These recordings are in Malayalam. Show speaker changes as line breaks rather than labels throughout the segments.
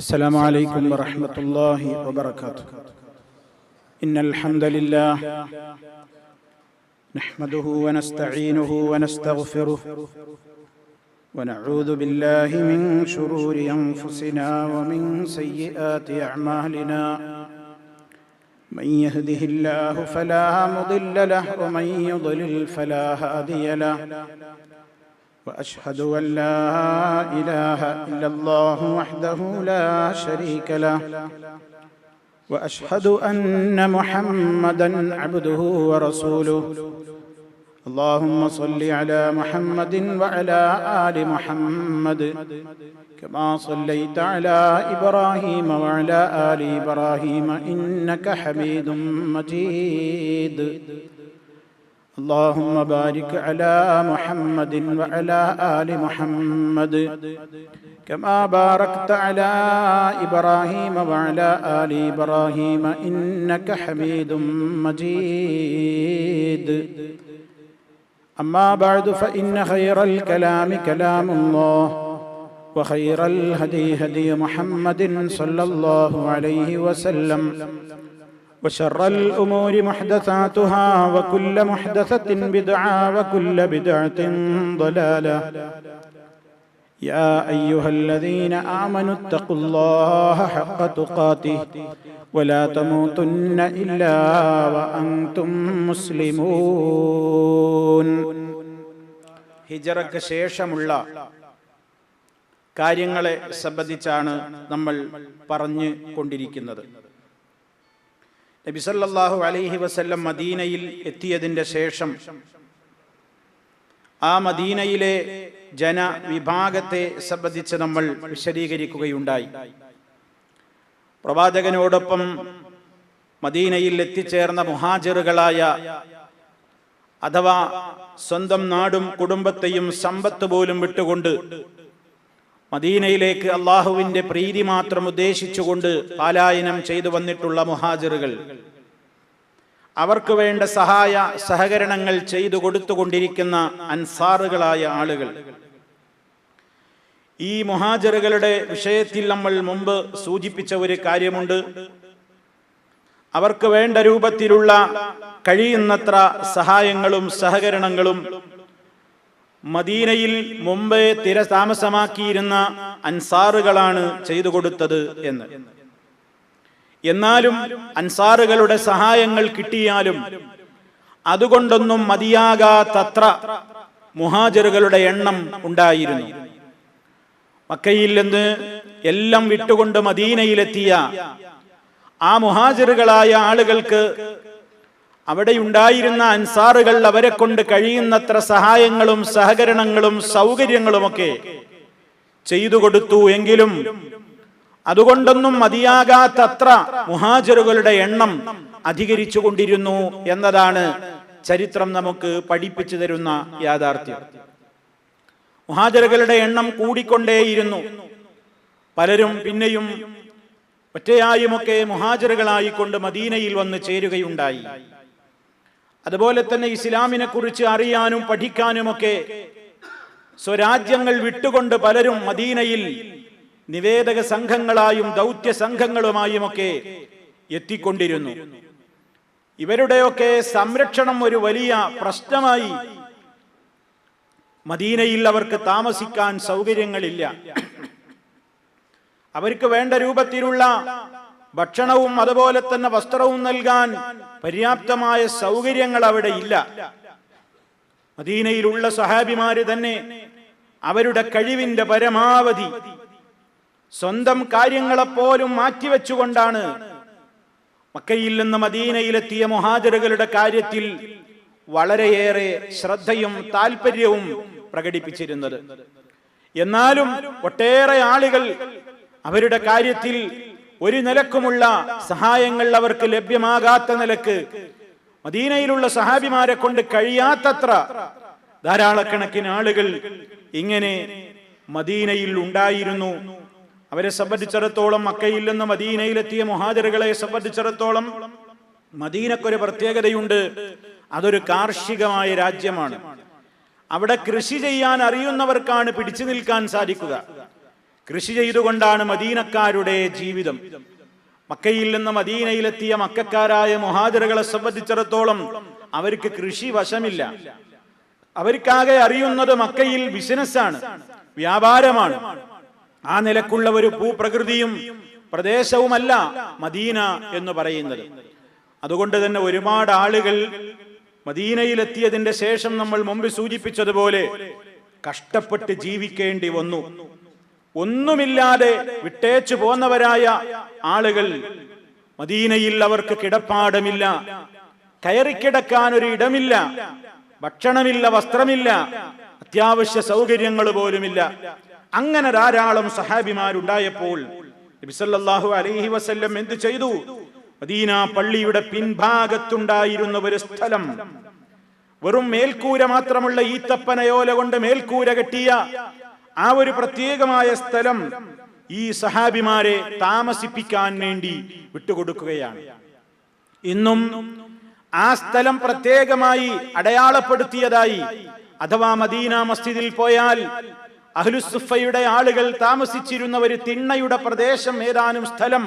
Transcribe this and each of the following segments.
السلام عليكم ورحمة الله وبركاته. إن الحمد لله نحمده ونستعينه ونستغفره ونعوذ بالله من شرور أنفسنا ومن سيئات أعمالنا. من يهده الله فلا مضل له ومن يضلل فلا هادي له. وأشهد أن لا إله إلا الله وحده لا شريك له. وأشهد أن محمدًا عبده ورسوله. اللهم صل على محمد وعلى آل محمد كما صليت على إبراهيم وعلى آل إبراهيم إنك حميد مجيد. اللهم بارك على محمد وعلى آل محمد كما باركت على إبراهيم وعلى آل إبراهيم إنك حميد مجيد. أما بعد فإن خير الكلام كلام الله وخير الهدي هدي محمد صلى الله عليه وسلم وشر الأمور محدثاتها وكل محدثة بدعة وكل بدعة ضلالة. يا أيها الذين آمنوا اتقوا الله حق تقاته ولا تموتن إلا وأنتم مسلمون. ഹിജറക്ക് ശേഷമുള്ള കാര്യങ്ങളെ സംബന്ധിച്ചാണ് നമ്മൾ പറഞ്ഞു കൊണ്ടിരിക്കുന്നത്. നബി സല്ലല്ലാഹു അലൈഹി വസല്ലം മദീനയിൽ എത്തിയതിൻ്റെ ശേഷം ആ മദീനയിലെ ജനവിഭാഗത്തെ സംബന്ധിച്ച് നമ്മൾ വിശദീകരിക്കുകയുണ്ടായി. പ്രവാചകനോടൊപ്പം മദീനയിൽ എത്തിച്ചേർന്ന മുഹാജിറുകളായ അഥവാ സ്വന്തം നാടും കുടുംബത്തെയും സമ്പത്ത് പോലും വിട്ടുകൊണ്ട് മദീനയിലേക്ക് അള്ളാഹുവിൻ്റെ പ്രീതി മാത്രം ഉദ്ദേശിച്ചുകൊണ്ട് പലായനം ചെയ്തു വന്നിട്ടുള്ള മുഹാജിറുകൾ, അവർക്ക് വേണ്ട സഹായ സഹകരണങ്ങൾ ചെയ്തു കൊടുത്തുകൊണ്ടിരിക്കുന്ന അൻസാറുകളായ ആളുകൾ. ഈ മുഹാജിറുകളുടെ വിഷയത്തിൽ നമ്മൾ മുമ്പ് സൂചിപ്പിച്ച ഒരു കാര്യമുണ്ട്. അവർക്ക് വേണ്ട രൂപത്തിലുള്ള കഴിയുന്നത്ര സഹായങ്ങളും സഹകരണങ്ങളും മദീനയിൽ മുമ്പേ താമസമാക്കിയിരുന്ന അൻസാറുകളാണ് ചെയ്തു കൊടുത്തത് എന്ന്. എന്നാലും അൻസാറുകളുടെ സഹായങ്ങൾ കിട്ടിയാലും അതുകൊണ്ടൊന്നും മതിയാകാത്തത്ര മുഹാജിറുകളുടെ എണ്ണം ഉണ്ടായിരുന്നു. മക്കയിൽ നിന്ന് എല്ലാം വിട്ടുകൊണ്ട് മദീനയിലെത്തിയ ആ മുഹാജിറുകളായ ആളുകൾക്ക് അവിടെയുണ്ടായിരുന്ന അൻസാറുകൾ അവരെ കൊണ്ട് കഴിയുന്നത്ര സഹായങ്ങളും സഹകരണങ്ങളും സൗകര്യങ്ങളുമൊക്കെ ചെയ്തു കൊടുത്തു. എങ്കിലും അതുകൊണ്ടൊന്നും മതിയാകാത്തത്ര മുഹാജിറുകളുടെ എണ്ണം അധികരിച്ചു കൊണ്ടിരുന്നു എന്നതാണ് ചരിത്രം നമുക്ക് പഠിപ്പിച്ചു തരുന്ന യാഥാർത്ഥ്യം. മുഹാജിറുകളുടെ എണ്ണം കൂടിക്കൊണ്ടേയിരുന്നു. പലരും പിന്നെയും ഒറ്റയായുമൊക്കെ മുഹാജിറുകളായിക്കൊണ്ട് മദീനയിൽ വന്ന് ചേരുകയുണ്ടായി. അതുപോലെ തന്നെ ഇസ്ലാമിനെ കുറിച്ച് അറിയാനും പഠിക്കാനുമൊക്കെ സ്വരാജ്യങ്ങൾ വിട്ടുകൊണ്ട് പലരും മദീനയിൽ നിവേദക സംഘങ്ങളായും ദൗത്യ സംഘങ്ങളുമായുമൊക്കെ എത്തിക്കൊണ്ടിരുന്നു. ഇവരുടെയൊക്കെ സംരക്ഷണം ഒരു വലിയ പ്രശ്നമായി. മദീനയിൽ അവർക്ക് താമസിക്കാൻ സൗകര്യങ്ങളില്ല. അവർക്ക് വേണ്ട രൂപത്തിലുള്ള ഭക്ഷണവും അതുപോലെ തന്നെ വസ്ത്രവും നൽകാൻ പര്യാപ്തമായ സൗകര്യങ്ങൾ അവിടെ ഇല്ല. മദീനയിലുള്ള സഹാബിമാര് തന്നെ അവരുടെ കഴിവിന്റെ പരമാവധി സ്വന്തം കാര്യങ്ങളെപ്പോലും മാറ്റിവെച്ചുകൊണ്ടാണ് മക്കയിൽ നിന്ന് മദീനയിലെത്തിയ മുഹാജിറുകളുടെ കാര്യത്തിൽ വളരെയേറെ ശ്രദ്ധയും താല്പര്യവും പ്രകടിപ്പിച്ചിരുന്നത്. എന്നാലും ഒട്ടേറെ ആളുകൾ അവരുടെ കാര്യത്തിൽ ഒരു നിലക്കുമുള്ള സഹായങ്ങൾ അവർക്ക് ലഭ്യമാകാത്ത നിലക്ക് മദീനയിലുള്ള സഹാബിമാരെ കൊണ്ട് കഴിയാത്തത്ര ധാരാളക്കണക്കിന് ആളുകൾ ഇങ്ങനെ മദീനയിൽ ഉണ്ടായിരുന്നു. അവരെ സംബന്ധിച്ചിടത്തോളം, മക്കയിൽ നിന്ന് മദീനയിലെത്തിയ മുഹാജിറുകളെ സംബന്ധിച്ചിടത്തോളം മദീനക്കൊരു പ്രത്യേകതയുണ്ട്. അതൊരു കാർഷികമായ രാജ്യമാണ്. അവിടെ കൃഷി ചെയ്യാൻ അറിയുന്നവർക്കാണ് പിടിച്ചു നിൽക്കാൻ സാധിക്കുക. കൃഷി ചെയ്തുകൊണ്ടാണ് മദീനക്കാരുടെ ജീവിതം. മക്കയിൽ നിന്ന് മദീനയിലെത്തിയ മക്കക്കാരായ മുഹാജിറുകളെ സംബന്ധിച്ചിടത്തോളം അവർക്ക് കൃഷി വശമില്ല. അവർക്കാകെ അറിയുന്നത് മക്കയിൽ ബിസിനസ്സാണ്, വ്യാപാരമാണ്. ആ നിലക്കുള്ള ഒരു ഭൂപ്രകൃതിയും പ്രദേശവുമല്ല മദീന എന്ന് പറയുന്നത്. അതുകൊണ്ട് തന്നെ ഒരുപാട് ആളുകൾ മദീനയിലെത്തിയതിന്റെ ശേഷം നമ്മൾ മുമ്പ് സൂചിപ്പിച്ചതുപോലെ കഷ്ടപ്പെട്ട് ജീവിക്കേണ്ടി വന്നു. ഒന്നുമില്ലാതെ വിട്ടേച്ചു പോന്നവരായ ആളുകൾ മദീനയിൽ അവർക്ക് കിടപ്പാടമില്ല, കയറിക്കിടക്കാൻ ഒരു ഇടമില്ല, ഭക്ഷണമില്ല, വസ്ത്രമില്ല, അത്യാവശ്യ സൗകര്യങ്ങൾ പോലുമില്ല. അങ്ങനെ ധാരാളം സഹാബിമാരുണ്ടായപ്പോൾ നബി സല്ലല്ലാഹു അലൈഹി വസല്ലം എന്ത് ചെയ്തു? മദീന പള്ളിയുടെ പിൻഭാഗത്തുണ്ടായിരുന്ന ഒരു സ്ഥലം, വെറും മേൽക്കൂര മാത്രമുള്ള ഈത്തപ്പനയോല കൊണ്ട് മേൽക്കൂര കെട്ടിയ ആ ഒരു പ്രത്യേകമായ സ്ഥലം ഈ സഹാബിമാരെ താമസിപ്പിക്കാൻ വേണ്ടി വിട്ടുകൊടുക്കുകയാണ്. ഇന്നും ആ സ്ഥലം പ്രത്യേകമായി അടയാളപ്പെടുത്തിയതായി, അഥവാ മദീന മസ്ജിദിൽ പോയാൽ അഹ്ലുസ്സുഫയുടെ ആളുകൾ താമസിച്ചിരുന്ന ഒരു തിണ്ണയുടെ പ്രദേശം, ഏതാനും സ്ഥലം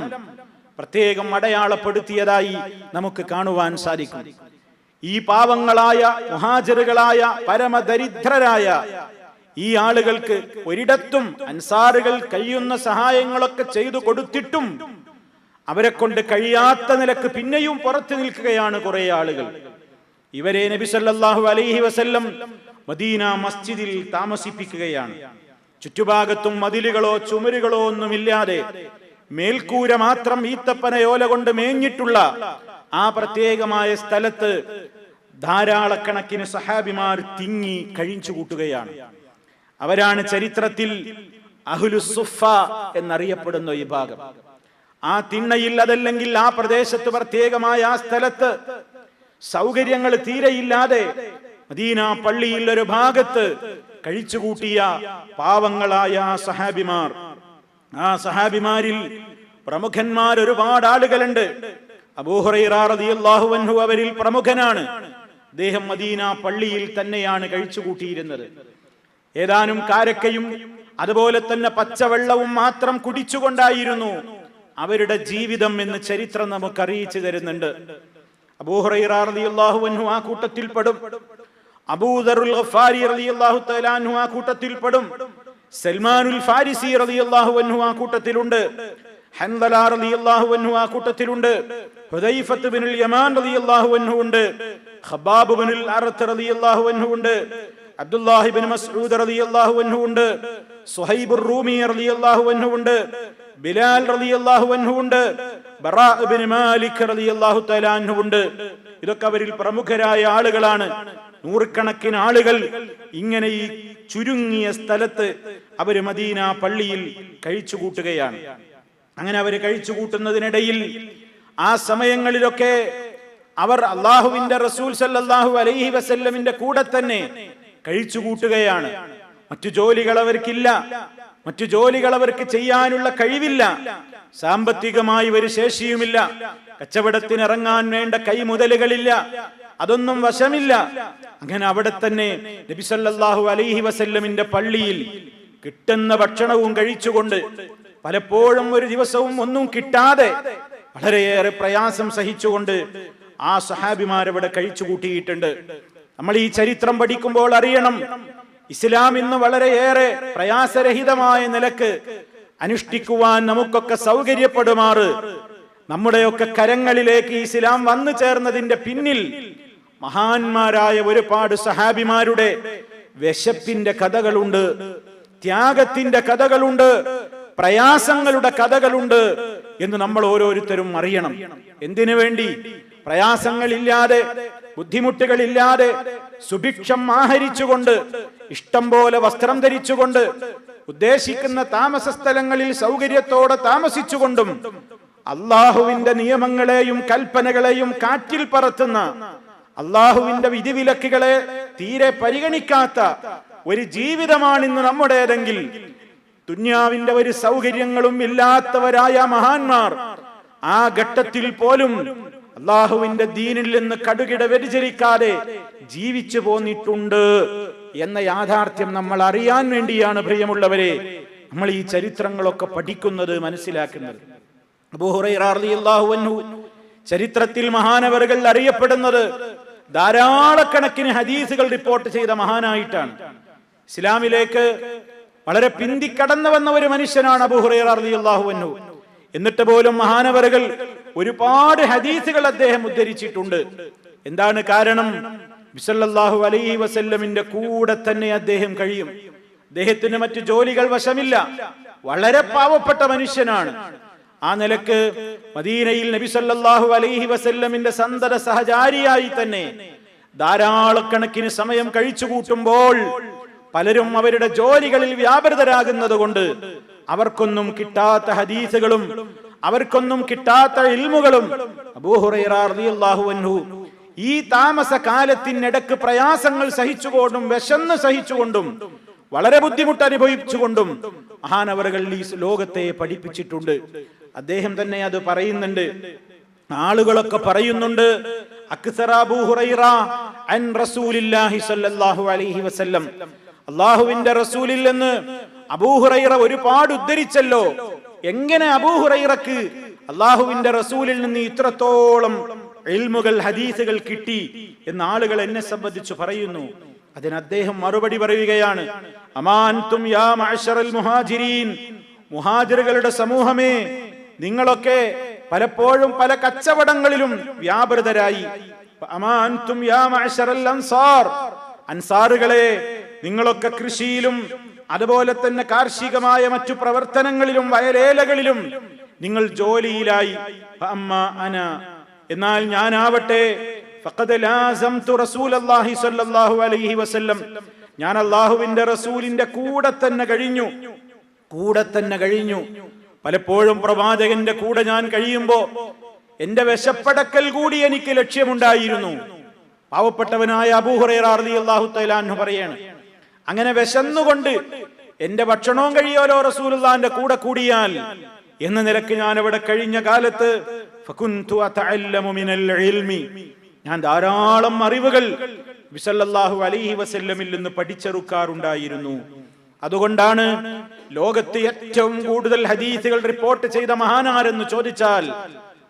പ്രത്യേകം അടയാളപ്പെടുത്തിയതായി നമുക്ക് കാണുവാൻ സാധിക്കും. ഈ പാവങ്ങളായ മുഹാജിറുകളായ പരമദരിദ്രരായ ഈ ആളുകൾക്ക് ഒരിടത്തും അൻസാറുകൾ കഴിയുന്ന സഹായങ്ങളൊക്കെ ചെയ്തു കൊടുത്തിട്ടും അവരെ കൊണ്ട് കഴിയാത്ത നിലക്ക് പിന്നെയും പുറത്തു നിൽക്കുകയാണ് കുറെ ആളുകൾ. ഇവരെ നബി സല്ലല്ലാഹു അലൈഹി വസല്ലം മദീന മസ്ജിദിൽ താമസിപ്പിക്കുകയാണ്. ചുറ്റുഭാഗത്തും മതിലുകളോ ചുമരുകളോ ഒന്നുമില്ലാതെ മേൽക്കൂര മാത്രം ഈത്തപ്പനയോല കൊണ്ട് മേഞ്ഞിട്ടുള്ള ആ പ്രത്യേകമായ സ്ഥലത്ത് ധാരാളക്കണക്കിന് സഹാബിമാർ തിങ്ങി കഴിച്ചു കൂട്ടുകയാണ്. അവരാണ് ചരിത്രത്തിൽ അഹ്ലുസ്സുഫ എന്നറിയപ്പെടുന്ന ഈ ഭാഗം. ആ തിണ്ണയിൽ, അതല്ലെങ്കിൽ ആ പ്രദേശത്ത്, പ്രത്യേകമായ ആ സ്ഥലത്ത് സൗകര്യങ്ങൾ തീരെയില്ലാതെ മദീന പള്ളിയിൽ ഒരു ഭാഗത്ത് കഴിച്ചുകൂട്ടിയ പാവങ്ങളായ സഹാബിമാർ. ആ സഹാബിമാരിൽ പ്രമുഖന്മാർ ഒരുപാട് ആളുകളുണ്ട്. അബൂ ഹുറൈറ റളിയല്ലാഹു അൻഹു അവരിൽ പ്രമുഖനാണ്. അദ്ദേഹം മദീന പള്ളിയിൽ തന്നെയാണ് കഴിച്ചുകൂട്ടിയിരുന്നത്. ഏതാനും കാരക്കയും അതുപോലെ തന്നെ പച്ചവെള്ളവും മാത്രം കുടിച്ചുകൊണ്ടായിരുന്നു അവരുടെ ജീവിതം എന്ന് ചരിത്രം നമുക്ക് അറിയിച്ചു തരുന്നുണ്ട്. അബൂ ഹുറൈറ റളിയല്ലാഹു അൻഹു ആ കൂട്ടത്തിൽപ്പെടും. അബൂദറുൽ ഗഫാരി റളിയല്ലാഹു തആല അൻഹു ആ കൂട്ടത്തിൽപ്പെടും. സൽമാനുൽ ഫാരിസി റളിയല്ലാഹു അൻഹു ആ കൂട്ടത്തിലുണ്ട്. ഹൻദല റളിയല്ലാഹു അൻഹു ആ കൂട്ടത്തിലുണ്ട്. ഹുദൈഫത്ത് ബിനുൽ യമാൻ റളിയല്ലാഹു അൻഹു ഉണ്ട്. ഖബ്ബാബ് ബിനുൽ അർത്ത് റളിയല്ലാഹു അൻഹു ഉണ്ട്. അബ്ദുല്ലാഹി ഇബ്നു മസ്ഊദ് റളിയല്ലാഹു അൻഹു ഉണ്ട്. സുഹൈബ് റൂമി റളിയല്ലാഹു അൻഹു ഉണ്ട്. ബിലാൽ റളിയല്ലാഹു അൻഹു ഉണ്ട്. ബറാ ഇബ്നു മാലിക് റളിയല്ലാഹു തആല അൻഹു ഉണ്ട്. ഇതൊക്കെ അവരിൽ പ്രമുഖരായ ആളുകളാണ്. നൂറുകണക്കിന് ആളുകൾ ഇങ്ങനെ ഈ ചുരുങ്ങിയ സ്ഥലത്ത് അവര് മദീന പള്ളിയിൽ കഴിച്ചുകൂട്ടുകയാണ്. അങ്ങനെ അവര് കഴിച്ചുകൂട്ടുന്നതിനിടയിൽ ആ സമയങ്ങളിലൊക്കെ അവർ അള്ളാഹുവിന്റെ റസൂൽ സല്ലല്ലാഹു അലൈഹി വസല്ലമിന്റെ കൂടെ തന്നെ കഴിച്ചുകൂട്ടുകയാണ്. മറ്റു ജോലികൾ അവർക്കില്ല, മറ്റു ജോലികൾ അവർക്ക് ചെയ്യാനുള്ള കഴിവില്ല, സാമ്പത്തികമായി ഒരു ശേഷിയുമില്ല, കച്ചവടത്തിനിറങ്ങാൻ വേണ്ട കൈമുതലുകളില്ല, അതൊന്നും വശമില്ല. അങ്ങനെ അവിടെ തന്നെ നബി സല്ലല്ലാഹു അലൈഹി വസല്ലമിന്റെ പള്ളിയിൽ കിട്ടുന്ന ഭക്ഷണവും കഴിച്ചുകൊണ്ട്, പലപ്പോഴും ഒരു ദിവസവും ഒന്നും കിട്ടാതെ വളരെയേറെ പ്രയാസം സഹിച്ചുകൊണ്ട് ആ സഹാബിമാരവിടെ കഴിച്ചുകൂട്ടിയിട്ടുണ്ട്. നമ്മൾ ഈ ചരിത്രം പഠിക്കുമ്പോൾ അറിയണം, ഇസ്ലാം ഇന്ന് വളരെയേറെ പ്രയാസരഹിതമായ നിലക്ക് അനുഷ്ഠിക്കുവാൻ നമുക്കൊക്കെ സൗകര്യപ്പെടുമാറ് നമ്മുടെയൊക്കെ കരങ്ങളിലേക്ക് ഇസ്ലാം വന്നു ചേർന്നതിന്റെ പിന്നിൽ മഹാന്മാരായ ഒരുപാട് സഹാബിമാരുടെ വിശപ്പിന്റെ കഥകളുണ്ട്, ത്യാഗത്തിന്റെ കഥകളുണ്ട്, പ്രയാസങ്ങളുടെ കഥകളുണ്ട് എന്ന് നമ്മൾ ഓരോരുത്തരും അറിയണം. എന്തിനു വേണ്ടി? പ്രയാസങ്ങളില്ലാതെ, ബുദ്ധിമുട്ടുകളില്ലാതെ, സുഭിക്ഷം ആഹരിച്ചുകൊണ്ട്, ഇഷ്ടം പോലെ വസ്ത്രം ധരിച്ചുകൊണ്ട്, ഉദ്ദേശിക്കുന്ന താമസ സ്ഥലങ്ങളിൽ സൗകര്യത്തോടെ താമസിച്ചുകൊണ്ടും അള്ളാഹുവിന്റെ നിയമങ്ങളെയും കൽപ്പനകളെയും കാറ്റിൽ പറത്തുന്ന, അള്ളാഹുവിന്റെ വിധിവിലക്കുകളെ തീരെ പരിഗണിക്കാത്ത ഒരു ജീവിതമാണിന്ന് നമ്മുടേതെങ്കിൽ, ദുന്യാവിന്റെ ഒരു സൗകര്യങ്ങളും ഇല്ലാത്തവരായ മഹാന്മാർ ആ ഘട്ടത്തിൽ പോലും അള്ളാഹുവിന്റെ ദീനിൽ നിന്ന് കടുകിട വ്യതിചലിക്കാതെ ജീവിച്ചു പോന്നിട്ടുണ്ട് എന്ന യാഥാർത്ഥ്യം നമ്മൾ അറിയാൻ വേണ്ടിയാണ് പ്രിയമുള്ളവരെ നമ്മൾ ഈ ചരിത്രങ്ങളൊക്കെ പഠിക്കുന്നത്, മനസ്സിലാക്കുന്നത്. അബൂ ഹുറൈറ റളിയല്ലാഹു അൻഹു ചരിത്രത്തിൽ മഹാനവറുകൾ അറിയപ്പെടുന്നത് ധാരാളക്കണക്കിന് ഹദീസുകൾ റിപ്പോർട്ട് ചെയ്ത മഹാനായിട്ടാണ്. ഇസ്ലാമിലേക്ക് വളരെ പിന്തിക്കടന്നു വന്ന ഒരു മനുഷ്യനാണ് അബൂ ഹുറൈറ റളിയല്ലാഹു അൻഹു. എന്നിട്ട് പോലും മഹാനവറുകൾ ഒരുപാട് ഹദീസുകൾ അദ്ദേഹം ഉദ്ധരിച്ചിട്ടുണ്ട്. എന്താണ് കാരണം? സല്ലല്ലാഹു അലൈഹി വസല്ലമിന്റെ കൂടെ തന്നെ അദ്ദേഹം കഴിയും. അദ്ദേഹത്തിന് മറ്റു ജോലികൾ വശമില്ല. വളരെ പാവപ്പെട്ട മനുഷ്യനാണ്. ആ നിലക്ക് മദീനയിൽ നബി സല്ലല്ലാഹു അലൈഹി വസല്ലമിന്റെ സന്തത സഹചാരിയായി തന്നെ ധാരാളക്കണക്കിന് സമയം കഴിച്ചു കൂട്ടുമ്പോൾ പലരും അവരുടെ ജോലികളിൽ വ്യാപൃതരാകുന്നത് കൊണ്ട് അവർക്കൊന്നും കിട്ടാത്ത ഹദീസുകളും അവർക്കൊന്നും കിട്ടാത്ത ഇൽമുകളും അബൂ ഹുറൈറ റളിയല്ലാഹു അൻഹു ഈ താമസ കാലത്തിനിടക്ക് പ്രയാസങ്ങൾ സഹിച്ചുകൊണ്ടും വിശന്ന് സഹിച്ചുകൊണ്ടും വളരെ ബുദ്ധിമുട്ട് അനുഭവിച്ചുകൊണ്ടും മഹാനവറുകൾ ഈ ലോകത്തെ പഠിപ്പിച്ചിട്ടുണ്ട്. അദ്ദേഹം തന്നെ അത് പറയുന്നുണ്ട്. ആളുകളൊക്കെ പറയുന്നുണ്ട്, അക്സറ അബൂ ഹുറൈറ അൻ റസൂലില്ലാഹി സ്വല്ലല്ലാഹു അലൈഹി വസല്ലം, അല്ലാഹുവിന്റെ റസൂലിൽ നിന്ന് അബൂ ഹുറൈറ ഒരുപാട് ഉദ്ധരിച്ചല്ലോ. എങ്ങനെ അബൂ ഹുറൈറക്ക് അല്ലാഹുവിന്റെ റസൂലിൽ നിന്ന് ഇത്രത്തോളം ഇൽമുകൾ ഹദീസുകൾ കിട്ടി എന്ന് ആളുകൾ എന്നെ സംബന്ധിച്ച് പറയുന്നു. അതിന് അദ്ദേഹം മറുപടി പറയുകയാണ്, അമാൻതും യാ മഅ്ശറൽ മുഹാജിരീൻ, മുഹാജിറുകളുടെ സമൂഹമേ, നിങ്ങളൊക്കെ പലപ്പോഴും പല കച്ചവടങ്ങളിലും വ്യാപൃതരായി. അമാൻതും യാ മഅ്ശറൽ അൻസാർ, അൻസാറുകളെ, നിങ്ങളൊക്കെ കൃഷിയിലും അതുപോലെ തന്നെ കാർഷികമായ മറ്റു പ്രവർത്തനങ്ങളിലും വയലേലകളിലും നിങ്ങൾ ജോലിയിലായി. അമ്മാ അന, എന്നാൽ ഞാനാവട്ടെ, ഫഖദ് ലാസംതു റസൂലല്ലാഹി സ്വല്ലല്ലാഹു അലൈഹി വസല്ലം, ഞാൻ അല്ലാഹുവിന്റെ റസൂലിന്റെ കൂടെ തന്നെ കഴിഞ്ഞു. പലപ്പോഴും പ്രവാചകന്റെ കൂടെ ഞാൻ കഴിയുമ്പോ എന്റെ വിശപ്പടക്കൽ കൂടി എനിക്ക് ലക്ഷ്യമുണ്ടായിരുന്നു. പാവപ്പെട്ടവനായ അബൂ ഹുറൈറ റളിയല്ലാഹു തആല അൻഹു പറയാണ്, അങ്ങനെ വിശന്നുകൊണ്ട് എന്റെ ഭക്ഷണവും കഴിയോലോ റസൂലുള്ളാഹിന്റെ കൂടെ കൂടിയാൽ എന്ന നിലക്ക് ഞാൻ അവിടെ കഴിഞ്ഞ കാലത്ത് ഫകുൻതു അതഅല്ലമു മിനൽ ഇൽമി, ഞാൻ ധാരാളം അറിവുകൾ സല്ലല്ലാഹു അലൈഹി വസല്ലമിൽ നിന്ന് പഠിച്ചെടുക്കാറുണ്ടായിരുന്നു. അതുകൊണ്ടാണ് ലോകത്ത് ഏറ്റവും കൂടുതൽ ഹദീസുകൾ റിപ്പോർട്ട് ചെയ്ത മഹാനാരെന്ന് ചോദിച്ചാൽ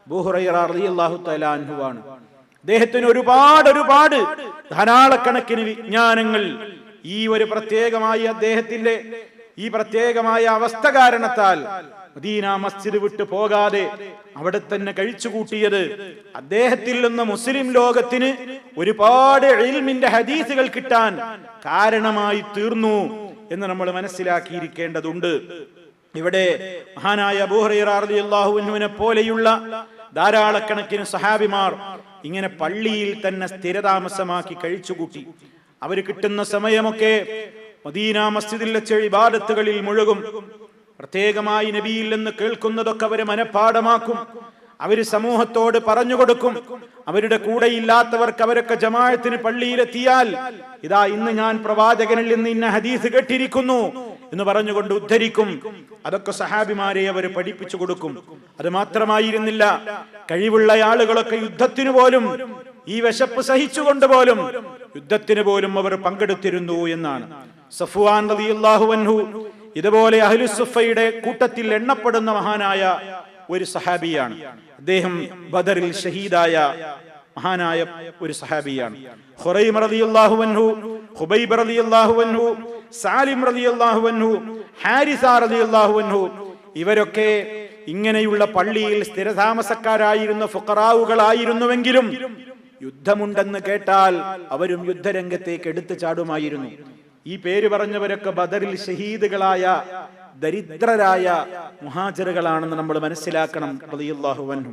അബൂ ഹുറൈറ റളിയല്ലാഹു തആല അൻഹു ആണ്. അദ്ദേഹത്തിന് ഒരുപാട് ധാരാളക്കണക്കിന് വിജ്ഞാനങ്ങൾ ഈ ഒരു പ്രത്യേകമായ അദ്ദേഹത്തിന്റെ ഈ പ്രത്യേകമായ അവസ്ഥ കാരണത്താൽ മദീന മസ്ജിദ് വിട്ടു പോകാതെ അവിടെ തന്നെ കഴിച്ചുകൂട്ടിയത് അദ്ദേഹത്തിൽ നിന്ന് മുസ്ലിം ലോകത്തിന് ഒരുപാട് ഇൽമിന്റെ ഹദീസുകൾ കിട്ടാൻ കാരണമായി തീർന്നു എന്ന് നമ്മൾ മനസ്സിലാക്കിയിരിക്കേണ്ടതുണ്ട്. ഇവിടെ മഹാനായ അബൂ ഹുറൈറ റളിയല്ലാഹു അൻഹുവിനെ പോലെയുള്ള ധാരാളക്കണക്കിന് സഹാബിമാർ ഇങ്ങനെ പള്ളിയിൽ തന്നെ സ്ഥിരതാമസമാക്കി കഴിച്ചുകൂട്ടി. അവര് കിട്ടുന്ന സമയമൊക്കെ മദീന മസ്ജിദിൽ വെച്ച് ഇബാദത്തുകളിൽ മുഴുകും. പ്രത്യേകമായി നബിയിൽ നിന്ന് കേൾക്കുന്നതൊക്കെ അവര് മനഃപ്പാഠമാക്കും. അവര് സമൂഹത്തോട് പറഞ്ഞു കൊടുക്കും. അവരുടെ കൂടെ ഇല്ലാത്തവർക്ക് അവരൊക്കെ ജമാഅത്തിന് പള്ളിയിലെത്തിയാൽ, ഇതാ ഇന്ന് ഞാൻ പ്രവാചകനിൽ നിന്ന് ഇന്ന ഹദീസ് കേട്ടിരിക്കുന്നു എന്ന് പറഞ്ഞുകൊണ്ട് ഉദ്ധരിക്കും. അതൊക്കെ സഹാബിമാരെ അവർ പഠിപ്പിച്ചു കൊടുക്കും. അത് മാത്രമായിരുന്നില്ല, കഴിവുള്ള ആളുകളൊക്കെ യുദ്ധത്തിന് പോലും, ഈ വിശപ്പ് സഹിച്ചുകൊണ്ട് പോലും യുദ്ധത്തിന് പോലും അവർ പങ്കെടുത്തിരുന്നു എന്നാണ്. സഫ്വാൻ റളിയല്ലാഹു അൻഹു ഇതുപോലെ അഹ്ലുസ്സുഫയുടെ കൂട്ടത്തിൽ എണ്ണപ്പെടുന്ന മഹാനായ ഒരു സഹാബിയാണ്. അദ്ദേഹം ബദറിൽ ഷഹീദായ മഹാനായ ഒരു സഹാബിയാണ്. ഖുറൈമ റളിയല്ലാഹു അൻഹു, ഖുബൈബ് റളിയല്ലാഹു അൻഹു, സാലിം റളിയല്ലാഹു അൻഹു, ഹാരിസ റളിയല്ലാഹു അൻഹു, ഇവരൊക്കെ ഇങ്ങനെയുള്ള പള്ളിയിൽ സ്ഥിരതാമസക്കാരായിരുന്ന ഫുഖറാവുകളായിരുന്നുവെങ്കിലും യുദ്ധമുണ്ടെന്ന് കേട്ടാൽ അവരും യുദ്ധരംഗത്തേക്ക് എടുത്തു ചാടുമായിരുന്നു. ഈ പേര് പറഞ്ഞവരൊക്കെ ബദറിൽ ഷഹീദുകളായ ദരിദ്രരായ മുഹാജിറുകളാണെന്ന് നമ്മൾ മനസ്സിലാക്കണം. റളിയല്ലാഹു അൻഹു.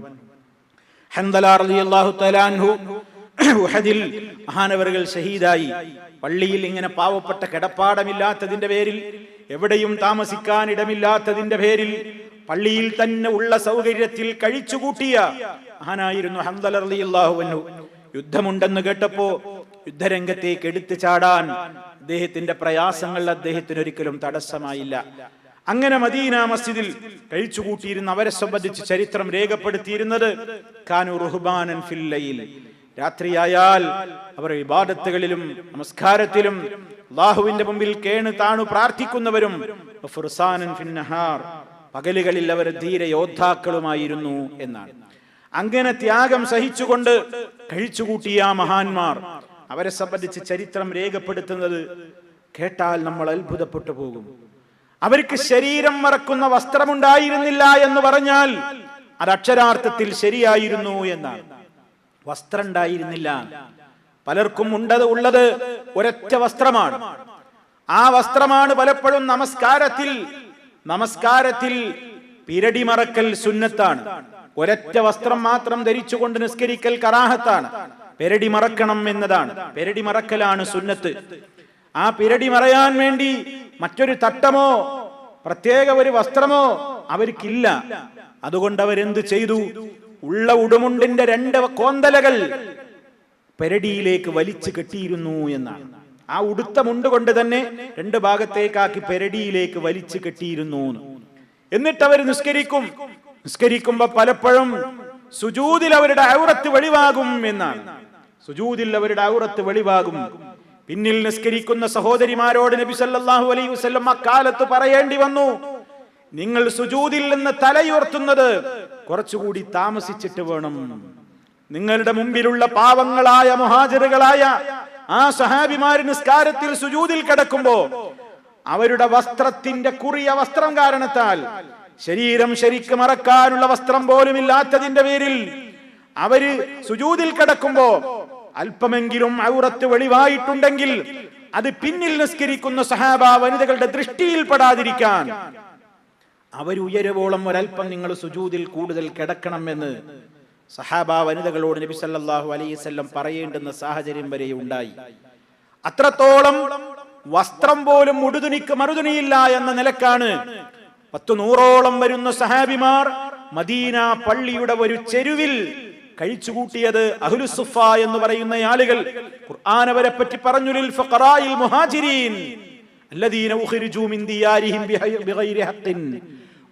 ഹൻദല റളിയല്ലാഹു തആല അൻഹു ഉഹദിൽ മഹാനവറുകൾ ഷഹീദായി. പള്ളിയിൽ ഇങ്ങനെ പാവപ്പെട്ട കിടപ്പാടമില്ലാത്തതിന്റെ പേരിൽ, എവിടെയും താമസിക്കാൻ ഇടമില്ലാത്തതിന്റെ പേരിൽ പള്ളിയിൽ തന്നെ ഉള്ള സൗകര്യത്തിൽ കഴിച്ചുകൂട്ടിയ മഹാനായിരുന്നു ഹൻദല റളിയല്ലാഹു അൻഹു. യുദ്ധമുണ്ടെന്ന് കേട്ടപ്പോ യുദ്ധരംഗത്തേക്ക് എടുത്തു ചാടാൻ അദ്ദേഹത്തിന്റെ പ്രയാസങ്ങൾ അദ്ദേഹത്തിന് ഒരിക്കലും തടസ്സമായില്ല. അങ്ങനെ മദീന മസ്ജിദിൽ കഴിച്ചുകൂട്ടിയിരുന്ന അവരെ സംബന്ധിച്ച് ചരിത്രം രേഖപ്പെടുത്തിയിരുന്നത് കാനു റുഹ്ബാനൻ ഫിൽ ലൈൽ, രാത്രിയായാൽ അവർ ഇബാദത്തുകളിലും നമസ്കാരത്തിലും അല്ലാഹുവിന്റെ മുമ്പിൽ കേണ് താണു പ്രാർത്ഥിക്കുന്നവരും ഫുർസാനൻ ഫിൻ നഹാർ, പകലുകളിൽ അവർ ധീര യോദ്ധാക്കളുമായിരുന്നു എന്നാണ്. അങ്ങനെ ത്യാഗം സഹിച്ചുകൊണ്ട് കഴിച്ചുകൂട്ടിയ മഹാന്മാർ, അവരെ സംബന്ധിച്ച് ചരിത്രം രേഖപ്പെടുത്തുന്നത് കേട്ടാൽ നമ്മൾ അത്ഭുതപ്പെട്ടു പോകും. അവർക്ക് ശരീരം മറക്കുന്ന വസ്ത്രമുണ്ടായിരുന്നില്ല എന്ന് പറഞ്ഞാൽ അത് അക്ഷരാർത്ഥത്തിൽ ശരിയായിരുന്നു എന്നാണ്. വസ്ത്രം ഉണ്ടായിരുന്നില്ല. പലർക്കും ഉള്ളത് ഒരൊറ്റ വസ്ത്രമാണ്. ആ വസ്ത്രമാണ് പലപ്പോഴും നമസ്കാരത്തിൽ പിരടി മറക്കൽ സുന്നത്താണ്. ഒരൊറ്റ വസ്ത്രം മാത്രം ധരിച്ചുകൊണ്ട് നിസ്കരിക്കൽ കറാഹത്താണ്. പിരടി മറക്കണം എന്നതാണ്. പിരടി മറക്കലാണ് സുന്നത്ത്. ആ പിരടി മറയാൻ വേണ്ടി മറ്റൊരു തട്ടമോ പ്രത്യേക ഒരു വസ്ത്രമോ അവർക്കില്ല. അതുകൊണ്ട് അവരെന്ത് ചെയ്തു? ഉള്ള ഉടുമുണ്ടിന്റെ 2 കോന്തലകൾ പെരടിയിലേക്ക് വലിച്ചു കെട്ടിയിരുന്നു എന്നാണ്. ആ ഉടുത്ത മുണ്ട് കൊണ്ട് തന്നെ 2 ഭാഗത്തേക്കാക്കി പെരടിയിലേക്ക് വലിച്ചു കെട്ടിയിരുന്നു. എന്നിട്ട് അവർ നിസ്കരിക്കുമ്പോ പലപ്പോഴും സുജൂദിൽ അവരുടെ ഔറത്ത് വെളിവാകും എന്നാണ്. സുജൂദിൽ അവരുടെ ഔറത്ത് വെളിവാകും. പിന്നിൽ നിസ്കരിക്കുന്ന സഹോദരിമാരോട് നബി സല്ലല്ലാഹു അലൈഹി വസല്ലം അക്കാലത്ത് പറയേണ്ടി വന്നു, നിങ്ങൾ സുജൂദിൽ നിന്ന് തലയുയർത്തുന്നത് കുറച്ചുകൂടി താമസിച്ചിട്ട് വേണം. നിങ്ങളുടെ മുമ്പിലുള്ള പാവങ്ങളായ മുഹാജിറുകളായ ആ സഹാബിമാർ നിസ്കാരത്തിൽ സുജൂദിൽ കിടക്കുമ്പോ അവരുടെ വസ്ത്രത്തിന്റെ കുറിയ വസ്ത്രം കാരണത്താൽ ശരീരം ശരിക്ക് മറക്കാനുള്ള വസ്ത്രം പോലും ഇല്ലാത്തതിന്റെ പേരിൽ അവര് സുജൂദിൽ കിടക്കുമ്പോ അല്പമെങ്കിലും ഔറത്ത് വെളിവായിട്ടുണ്ടെങ്കിൽ അത് പിന്നിൽ നിസ്കരിക്കുന്ന സഹാബ വനിതകളുടെ ദൃഷ്ടിയിൽപ്പെടാതിരിക്കാൻ അവരുയരവോളം ഒരൽപ്പം നിങ്ങൾ സുജൂദിൽ കൂടുതൽ കിടക്കണമെന്ന് സഹാബ വനിതകളോട് നബി സല്ലല്ലാഹു അലൈഹി വസല്ലം പറയേണ്ടുന്ന സാഹചര്യം വരെ ഉണ്ടായി. അത്രത്തോളം വസ്ത്രം പോലും ഉടുതുണിക്ക് മറുതുണിയില്ല എന്ന നിലക്കാണ് 100-ഓളം വരുന്ന സഹാബിമാർ മദീന പള്ളിയുടെ ഒരു ചെരുവിൽ കഴിച്ചുകൂട്ടിയത്. അഹ്ലുസ് സുഫ എന്ന് പറയുന്ന ആളുകൾ ഖുർആൻ അവരെ പറ്റി പറഞ്ഞു, ലിൽ ഫഖറാഇൽ മുഹാജിരീൻ അല്ലദീന ഉഖ്രിജൂ മിൻ ദിയാരിഹിം ബിഗൈരി ഹഖ്ഖിൻ,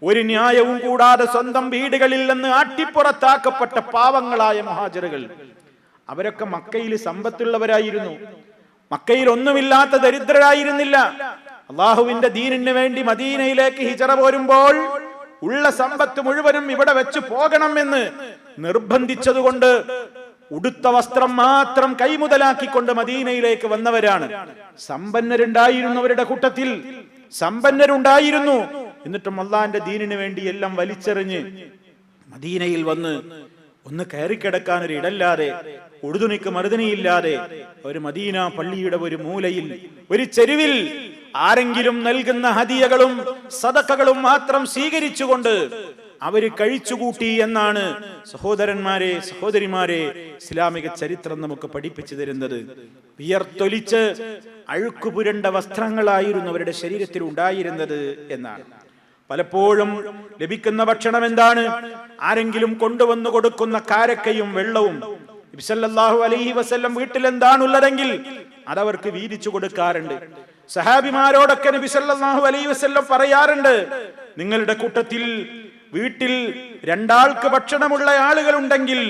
ഒരു ന്യായവും കൂടാതെ സ്വന്തം വീടുകളിൽ നിന്ന് ആട്ടിപ്പുറത്താക്കപ്പെട്ട പാവങ്ങളായ മുഹാജിറുകൾ. അവരൊക്കെ മക്കയിൽ സമ്പത്തുള്ളവരായിരുന്നു. മക്കയിൽ ഒന്നുമില്ലാത്ത ദരിദ്രരായിരുന്നില്ല. അള്ളാഹുവിന്റെ ദീനിന് വേണ്ടി മദീനയിലേക്ക് ഹിജറ പോരുമ്പോൾ ഉള്ള സമ്പത്ത് മുഴുവനും ഇവിടെ വെച്ച് പോകണമെന്ന് നിർബന്ധിച്ചതുകൊണ്ട് ഉടുത്ത വസ്ത്രം മാത്രം കൈമുതലാക്കിക്കൊണ്ട് മദീനയിലേക്ക് വന്നവരാണ്. സമ്പന്നരുണ്ടായിരുന്നവരുടെ കൂട്ടത്തിൽ സമ്പന്നരുണ്ടായിരുന്നു. എന്നിട്ടും അള്ളാന്റെ ദീനിന് വേണ്ടി എല്ലാം വലിച്ചെറിഞ്ഞ് മദീനയിൽ വന്ന് ഒന്ന് കയറിക്കിടക്കാൻ ഒരു ഇടല്ലാതെ, ഉടുതുണിക്ക് മറുതുണിയില്ലാതെ ഒരു മദീന പള്ളിയുടെ ഒരു മൂലയിൽ ഒരു ചെരുവിൽ ആരെങ്കിലും നൽകുന്ന ഹദിയകളും സദഖകളും മാത്രം സ്വീകരിച്ചുകൊണ്ട് അവര് കഴിച്ചുകൂട്ടി എന്നാണ് സഹോദരന്മാരെ, സഹോദരിമാരെ, ഇസ്ലാമിക ചരിത്രം നമുക്ക് പഠിപ്പിച്ചു തരുന്നത്. വിയർത്തൊലിച്ച് അഴുക്കുപുരണ്ട വസ്ത്രങ്ങളായിരുന്നു അവരുടെ ശരീരത്തിൽ ഉണ്ടായിരുന്നത് എന്നാണ്. പലപ്പോഴും ലഭിക്കുന്ന ഭക്ഷണം എന്താണ്? ആരെങ്കിലും കൊണ്ടുവന്നു കൊടുക്കുന്ന കാരക്കയും വെള്ളവും. നബി സല്ലല്ലാഹു അലൈഹി വസല്ലം വീട്ടിൽ എന്താണുള്ളതെങ്കിൽ അതവർക്ക് വീതിച്ചു കൊടുക്കാറുണ്ട്. സഹാബിമാരോടൊക്കെ നബി സല്ലല്ലാഹു അലൈഹി വസല്ലം പറയാറുണ്ട്, നിങ്ങളുടെ കൂട്ടത്തിൽ വീട്ടിൽ 2 ആൾക്ക് ഭക്ഷണമുള്ള ആളുകൾ ഉണ്ടെങ്കിൽ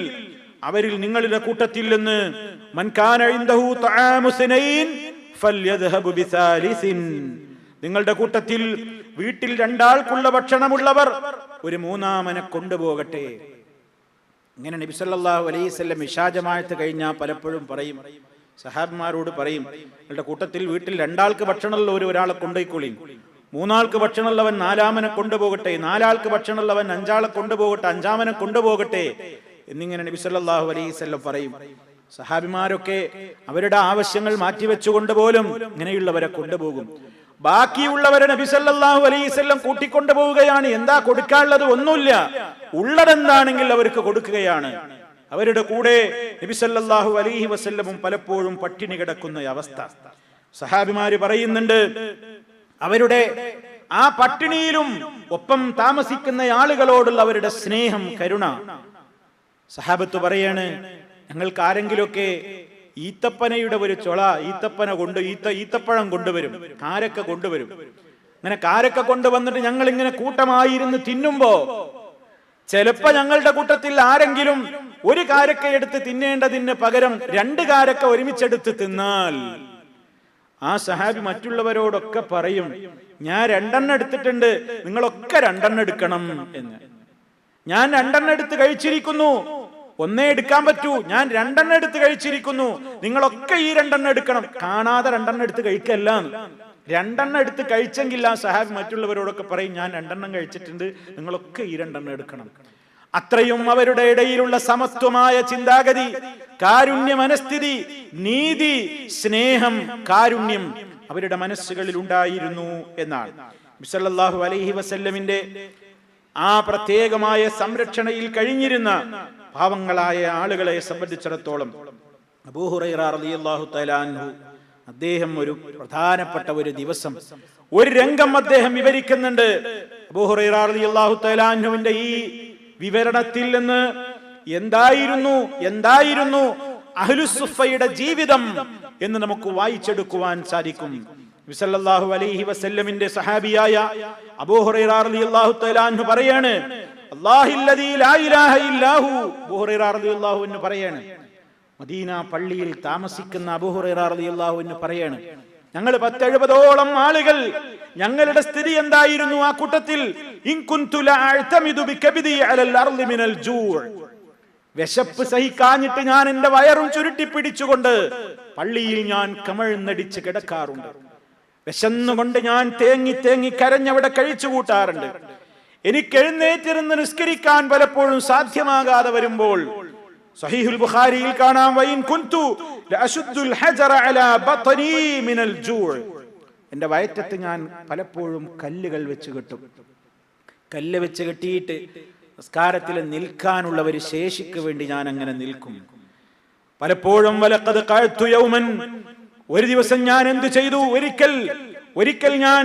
അവരിൽ നിങ്ങളുടെ കൂട്ടത്തിൽ നിന്ന് മൻ കാന ഇൻദഹു തആമു സനൈൻ ഫൽയദ്ഹബു ബിസാലിസിൻ, നിങ്ങളുടെ കൂട്ടത്തിൽ വീട്ടിൽ 2 ആൾക്കുള്ള ഭക്ഷണമുള്ളവർ ഒരു 3-ാമനെ കൊണ്ടുപോകട്ടെ. ഇങ്ങനെ നബി സല്ലല്ലാഹു അലൈഹി വസല്ലം ഇശാജമാഅത്ത് കഴിഞ്ഞാൽ പലപ്പോഴും പറയും, സഹാബിമാരോട് പറയും, നിങ്ങളുടെ കൂട്ടത്തിൽ വീട്ടിൽ 2 ആൾക്ക് ഭക്ഷണമുള്ള ഒരാളെ കൊണ്ടുപോയിക്കൊള്ളിൻ, 3 ആൾക്ക് ഭക്ഷണമുള്ളവൻ 4-ാമനെ കൊണ്ടുപോകട്ടെ, 4 ആൾക്ക് ഭക്ഷണമുള്ളവൻ 5 ആളെ കൊണ്ടുപോകട്ടെ, 5-ാമനെ കൊണ്ടുപോകട്ടെ എന്നിങ്ങനെ നബി സല്ലല്ലാഹു അലൈഹി വസല്ലം പറയും. സഹാബിമാരൊക്കെ അവരുടെ ആവശ്യങ്ങൾ മാറ്റിവെച്ചുകൊണ്ട് പോലും ഇങ്ങനെയുള്ളവരെ കൊണ്ടുപോകും. ബാക്കിയുള്ളവരെ നബി സല്ലല്ലാഹു അലൈഹി വസല്ലം കൂട്ടിക്കൊണ്ടുപോവുകയാണ്. എന്താ കൊടുക്കാനുള്ളത്? ഒന്നുമില്ല. ഉള്ളതെന്താണെങ്കിൽ അവർക്ക് കൊടുക്കുകയാണ്. അവരുടെ കൂടെ നബി സല്ലല്ലാഹു അലൈഹി വസല്ലമും പലപ്പോഴും പട്ടിണി കിടക്കുന്ന അവസ്ഥ സഹാബിമാര് പറയുന്നുണ്ട്. അവരുടെ ആ പട്ടിണിയിലും ഒപ്പം താമസിക്കുന്ന ആളുകളോടുള്ള അവരുടെ സ്നേഹം, കരുണ. സഹാബത്ത് പറയാണ്, ഞങ്ങൾക്ക് ആരെങ്കിലുമൊക്കെ ഈത്തപ്പനയുടെ ഒരു ചൊള, ഈത്തപ്പഴം കൊണ്ടുവരും, കാരക്ക കൊണ്ടുവരും. അങ്ങനെ കാരക്ക കൊണ്ടുവന്നിട്ട് ഞങ്ങൾ ഇങ്ങനെ കൂട്ടമായിരുന്ന് തിന്നുമ്പോ ചിലപ്പോ ഞങ്ങളുടെ കൂട്ടത്തിൽ ആരെങ്കിലും ഒരു കാരക്ക എടുത്ത് തിന്നേണ്ടതിന് പകരം 2 കാരക്ക ഒരുമിച്ചെടുത്ത് തിന്നാൽ ആ സഹാബി മറ്റുള്ളവരോടൊക്കെ പറയും, ഞാൻ 2 എടുത്തിട്ടുണ്ട്, നിങ്ങളൊക്കെ 2 എടുക്കണം എന്ന്. ഞാൻ 2 എടുത്ത് കഴിച്ചിരിക്കുന്നു, 1 എടുക്കാൻ പറ്റൂ, ഞാൻ 2 എടുത്ത് കഴിച്ചിരിക്കുന്നു, നിങ്ങളൊക്കെ ഈ 2 എടുക്കണം. കാണാതെ 2 എടുത്ത് കഴിക്കല്ല, 2 എടുത്ത് കഴിച്ചെങ്കിൽ ആ സഹാബി മറ്റുള്ളവരോടൊക്കെ പറയും, ഞാൻ 2 കഴിച്ചിട്ടുണ്ട്, നിങ്ങളൊക്കെ ഈ 2 എടുക്കണം. അത്രയും അവരുടെ ഇടയിലുള്ള സമത്വമായ ചിന്താഗതി, കാരുണ്യ മനസ്ഥിതി, നീതി, സ്നേഹം, കാരുണ്യം അവരുടെ മനസ്സുകളിൽ ഉണ്ടായിരുന്നു എന്നാണ്. നബി സല്ലല്ലാഹു അലൈഹി വസല്ലമിന്റെ ആ പ്രത്യേകമായ സംരക്ഷണയിൽ കഴിഞ്ഞിരുന്ന പാവങ്ങളായ ആളുകളെ സംബന്ധിച്ചിടത്തോളം അബൂ ഹുറൈറ റളിയല്ലാഹു തആല അൻഹു അദ്ദേഹം ഒരു പ്രധാനപ്പെട്ട ഒരു ദിവസം ഒരു രംഗം അദ്ദേഹം വിവരിക്കുന്നുണ്ട്. അബൂ ഹുറൈറ റളിയല്ലാഹു തആല അൻഹുവിന്റെ ഈ വിവരണത്തിൽ നിന്ന് എന്തായിരുന്നു അഹ്ലുസ്സുഫയുടെ ജീവിതം എന്ന് നമുക്ക് വായിച്ചെടുക്കുവാൻ സാധിക്കും. നബി സല്ലല്ലാഹു അലൈഹി വസല്ലമിന്റെ സഹാബിയായ അബൂ ഹുറൈറ റളിയല്ലാഹു തആല അൻഹു പറയാണ്, അല്ലാഹുല്ലദീ ലാ ഇലാഹ ഇല്ലാഹു. അബൂ ഹുറൈറ റളിയല്ലാഹു അൻഹു പറയാണ്, മദീന പള്ളിയിൽ താമസിക്കുന്ന അബൂ ഹുറൈറ റളിയല്ലാഹു അൻഹു പറയാണ്, ഞങ്ങൾ 170ഓളം ആളുകൾ, ഞങ്ങളുടെ സ്ഥിതി എന്തായിരുന്നു ആ കൂട്ടത്തിൽ? ഇൻ കുൻതു ലഅഅ്തമിദു ബികബദി അലൽ അർളി മിനൽ ജൂഅ്. വിശപ്പ് സഹിക്കാഞ്ഞിട്ട് ഞാൻ എന്റെ വയറും ചുരുട്ടി പിടിച്ചുകൊണ്ട് പള്ളിയിൽ ഞാൻ കമഴ്ന്നടിച്ച് കിടക്കാറുണ്ട്. വിശന്നുകൊണ്ട് ഞാൻ തേങ്ങി കരഞ്ഞവിടെ കഴിച്ചു കൂട്ടാറുണ്ട്. എനിക്ക് എഴുന്നേറ്റിരുന്ന് നിസ്കരിക്കാൻ പലപ്പോഴും സാധ്യമാകാതെ വരുമ്പോൾ സഹീഹുൽ ബുഖാരിയിൽ കാണാം, വൈൻ കുൻതു ലഅശുദ്ദുൽ ഹജറ അലാ ബത്നി മിനൽ ജൂഅ്. എന്റെ വയറ്റത്ത് ഞാൻ പലപ്പോഴും കല്ലുകൾ വെച്ച് കെട്ടും. കല്ല് വെച്ച് കെട്ടിയിട്ട് നിസ്കാരത്തിൽ നിൽക്കാനുള്ള ഒരു ശേഷിക്ക് വേണ്ടി ഞാൻ അങ്ങനെ നിൽക്കും. പലപ്പോഴും വലഖദ് ഖഅതു യൗമൻ, ഒരു ദിവസം ഞാൻ എന്തു ചെയ്തു? ഒരിക്കൽ ഞാൻ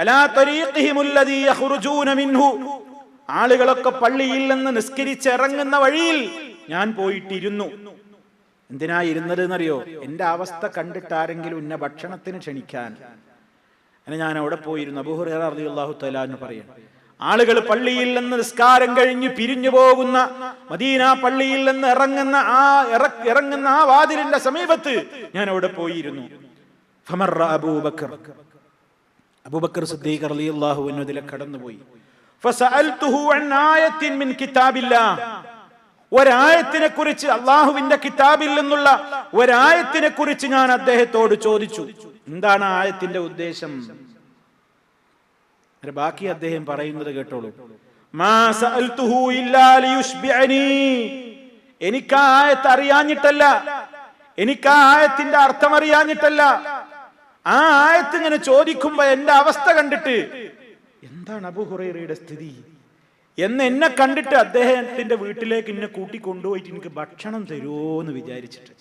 അലാ തരീഖിഹിമുല്ലദീ യഖ്റുജൂന മിൻഹു, ആളുകളൊക്കെ പള്ളിയിൽ നിന്ന് നിസ്കരിച്ച് ഇറങ്ങുന്ന വഴിയിൽ ഞാൻ പോയിട്ടിരുന്നു. എന്തിനാ ഇരുന്നത് എന്നറിയോ? എന്റെ അവസ്ഥ കണ്ടിട്ട് ആരെങ്കിലും എന്നെ ഭക്ഷണത്തിന് ക്ഷണിക്കാൻ. അങ്ങനെ ഞാൻ അവിടെ പോയിരുന്നു. അബൂ ഹുറൈറ റളിയല്ലാഹു തആല അൻഹു പറയുന്നു, ആളുകൾ പള്ളിയിൽ നിന്ന് നിസ്കാരം കഴിഞ്ഞ് പിരിഞ്ഞു പോകുന്ന മദീന പള്ളിയിൽ നിന്ന് ഇറങ്ങുന്ന ആ വാതിലിന്റെ സമീപത്ത് ഞാൻ അവിടെ പോയിരുന്നു. ഫമറ അബൂബക്കർ സിദ്ദീഖ് റളിയല്ലാഹു അൻഹു അതിലെ കടന്നുപോയി. ഫസഅൽതുഹു അൻ ആയത്തിൻ മിൻ കിതാബില്ലാഹ്, ഒരായത്തിനെ കുറിച്ച്, അള്ളാഹുവിന്റെ കിതാബിൽ നിന്നുള്ള ഒരായത്തിനെ കുറിച്ച് ഞാൻ അദ്ദേഹത്തോട് ചോദിച്ചു. എന്താണ് ആയത്തിന്റെ ഉദ്ദേശം? ബാക്കി അദ്ദേഹം പറയുന്നത് കേട്ടോളൂ. മാ സഅൽതുഹു ഇല്ലാ ലിയുശ്ബിഅനി, എനിക്ക് ആ ആയത്ത് അറിയാഞ്ഞിട്ടല്ല, എനിക്ക് ആ ആയത്തിന്റെ അർത്ഥം അറിയാഞ്ഞിട്ടല്ല. ആ ആയത്ത് ഇങ്ങനെ ചോദിക്കുമ്പോ എന്റെ അവസ്ഥ കണ്ടിട്ട്, എന്താണ് അബൂ ഹുറൈറയുടെ സ്ഥിതി എന്ന് എന്നെ കണ്ടിട്ട് അദ്ദേഹത്തിന്റെ വീട്ടിലേക്ക് എന്നെ കൂട്ടിക്കൊണ്ടുപോയിട്ട് എനിക്ക് ഭക്ഷണം തരുമോന്ന് വിചാരിച്ചിട്ട്.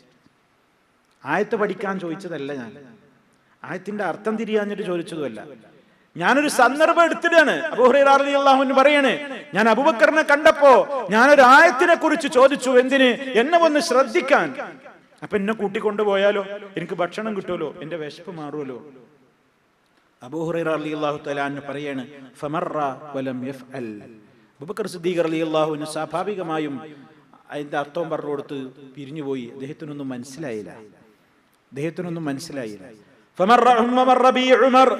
ആയത്ത് പഠിക്കാൻ ചോദിച്ചതല്ല, ഞാൻ ആയത്തിന്റെ അർത്ഥം തിരിയാഞ്ഞിട്ട് ചോദിച്ചതുമല്ല. ഞാനൊരു സന്ദർഭം എടുത്തിട്ടാണ്. അബൂ ഹുറൈറ റളിയല്ലാഹു അൻഹു പറയാണ്, ഞാൻ അബൂബക്കറിനെ കണ്ടപ്പോ ഞാനൊരു ആയത്തിനെ കുറിച്ച് ചോദിച്ചു. എന്തിന്? എന്നെ ഒന്ന് ശ്രദ്ധിക്കാൻ. അപ്പൊ എന്നെ കൂട്ടിക്കൊണ്ടുപോയാലോ, എനിക്ക് ഭക്ഷണം കിട്ടുമല്ലോ, എന്റെ വിശപ്പ് മാറുമല്ലോ. അബൂ ഹുറൈറ റളിയല്ലാഹു തആല അൻഹു പറയാണ്, ഫമറ വലം യഫ്അൽ. അബൂബക്കർ സിദ്ദീഖ് റളിയല്ലാഹു അൻഹു സ്വാഭാവികമായും അതിന്റെ അർത്ഥം പറഞ്ഞു കൊടുത്ത് പിരിഞ്ഞുപോയി. അദ്ദേഹത്തിനൊന്നും മനസ്സിലായില്ല. ഫമറ ബി ഉമർ,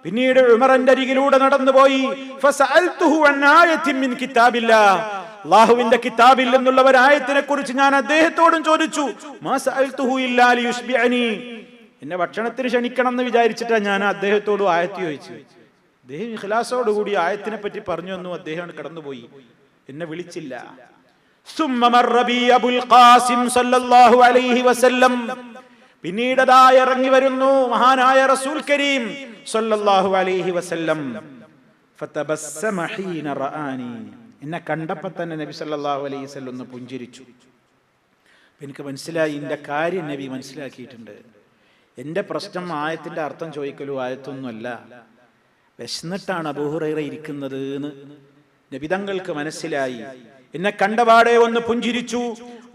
പിന്നീട് ഉമറിന്റെ അരികിലൂടെ നടന്നുപോയി. ഫസഅൽതുഹു അൻ ആയത്തിൻ മിൻ കിതാബില്ലാഹ്, അല്ലാഹുവിന്റെ കിതാബിൽ നിന്നുള്ള ഒരു ആയത്തിനെ കുറിച്ച് ഞാൻ അദ്ദേഹത്തോടും ചോദിച്ചു. മാ സഅൽതുഹു ഇല്ലാ ലിയുശ്ബിഅനി, എന്നെ ഭക്ഷണത്തിന് ക്ഷണിക്കണം എന്ന് വിചാരിച്ചിട്ടാണ് ഞാൻ അദ്ദേഹത്തോട് ആയത്ത് ചോദിച്ചു. അദ്ദേഹം ഇഖ്ലാസോടുകൂടി ആയത്തിനെ പറ്റി പറഞ്ഞു വന്നു. അദ്ദേഹം കടന്നുപോയി, എന്നെ വിളിച്ചില്ല. സുമ്മ മർറ ബി അബുൽ ഖാസിം സല്ലല്ലാഹു അലൈഹി വസല്ലം, പിന്നീട് ദാ ഇറങ്ങി വരുന്നു മഹാനായ റസൂൽ കരീം സല്ലല്ലാഹു അലൈഹി വസല്ലം. ഫതബസ്സമ ഹീന റആനി, എന്നെ കണ്ടപ്പോൾ തന്നെ നബി സല്ലല്ലാഹു അലൈഹി വസല്ലം ഒന്ന് പുഞ്ചിരിച്ചു. എനിക്ക് മനസ്സിലായി, എൻ്റെ കാര്യം നബി മനസ്സിലാക്കിയിട്ടുണ്ട്. എൻ്റെ പ്രശ്നം ആയത്തിന്റെ അർത്ഥം ചോദിക്കലോ ആയത്തൊന്നുമല്ല, വിശന്നിട്ടാണ് അബൂ ഹുറൈറ ഇരിക്കുന്നത് എന്ന് നബി തങ്ങൾക്ക് മനസ്സിലായി. എന്നെ കണ്ടപാടെ ഒന്ന് പുഞ്ചിരിച്ചു.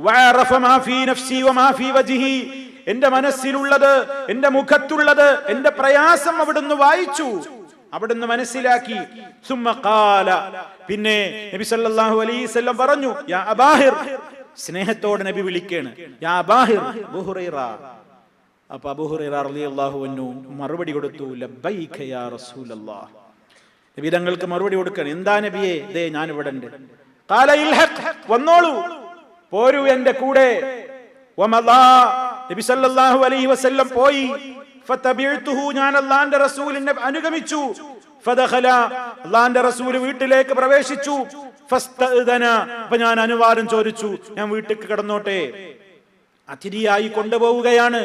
വഅറഫ മാ ഫീ നഫ്സി വമാ ഫീ വജ്ഹി, എന്റെ മനസ്സിലുള്ളത്, എന്റെ മുഖത്തുള്ളത്, എന്റെ പ്രയാസം അവിടുന്ന് വായിച്ചു, അവിടുന്ന് മനസ്സിലാക്കി. സുമ്മ ഖാല, പിന്നെ നബി സല്ലല്ലാഹു അലൈഹി വസല്ലം പറഞ്ഞു, യാ അബാഹിർ, സ്നേഹത്തോടെ നബി വിളിക്കാണ്, യാ അബാഹിർ, അബൂ ഹുറൈറ, അപ്പൊ അബൂ ഹുറൈറ റളിയല്ലാഹു അൻഹു മറുപടി കൊടുത്തു, ലബ്ബൈക യാ റസൂലല്ലാഹ്. നബി തങ്ങൾക്ക് മറുപടി കൊടുക്കണം. എന്താ നബിയെ? ദേ ഞാൻ ഇവിടെ ഉണ്ട്. ഖാല ഇൽഹഖ്, വന്നോളൂ, പോരൂ എന്റെ കൂടെ. വമദാ, നബി സല്ലല്ലാഹു അലൈഹി വസല്ലം പോയി. ഫതബിഅതുഹു, ഞാൻ അല്ലാഹുവിന്റെ റസൂലിനെ അനുഗമിച്ചു. ഫദഖല, അല്ലാഹുവിന്റെ റസൂൽ വീട്ടിലേക്ക് പ്രവേശിച്ചു. ഫസ്തഅദന, അപ്പോൾ ഞാൻ അനുവാദം ചോദിച്ചു, ഞാൻ വീട്ടിലേക്ക് കടന്നോട്ടെ. അതിഥിയായി കൊണ്ടുപോവുകയാണ്.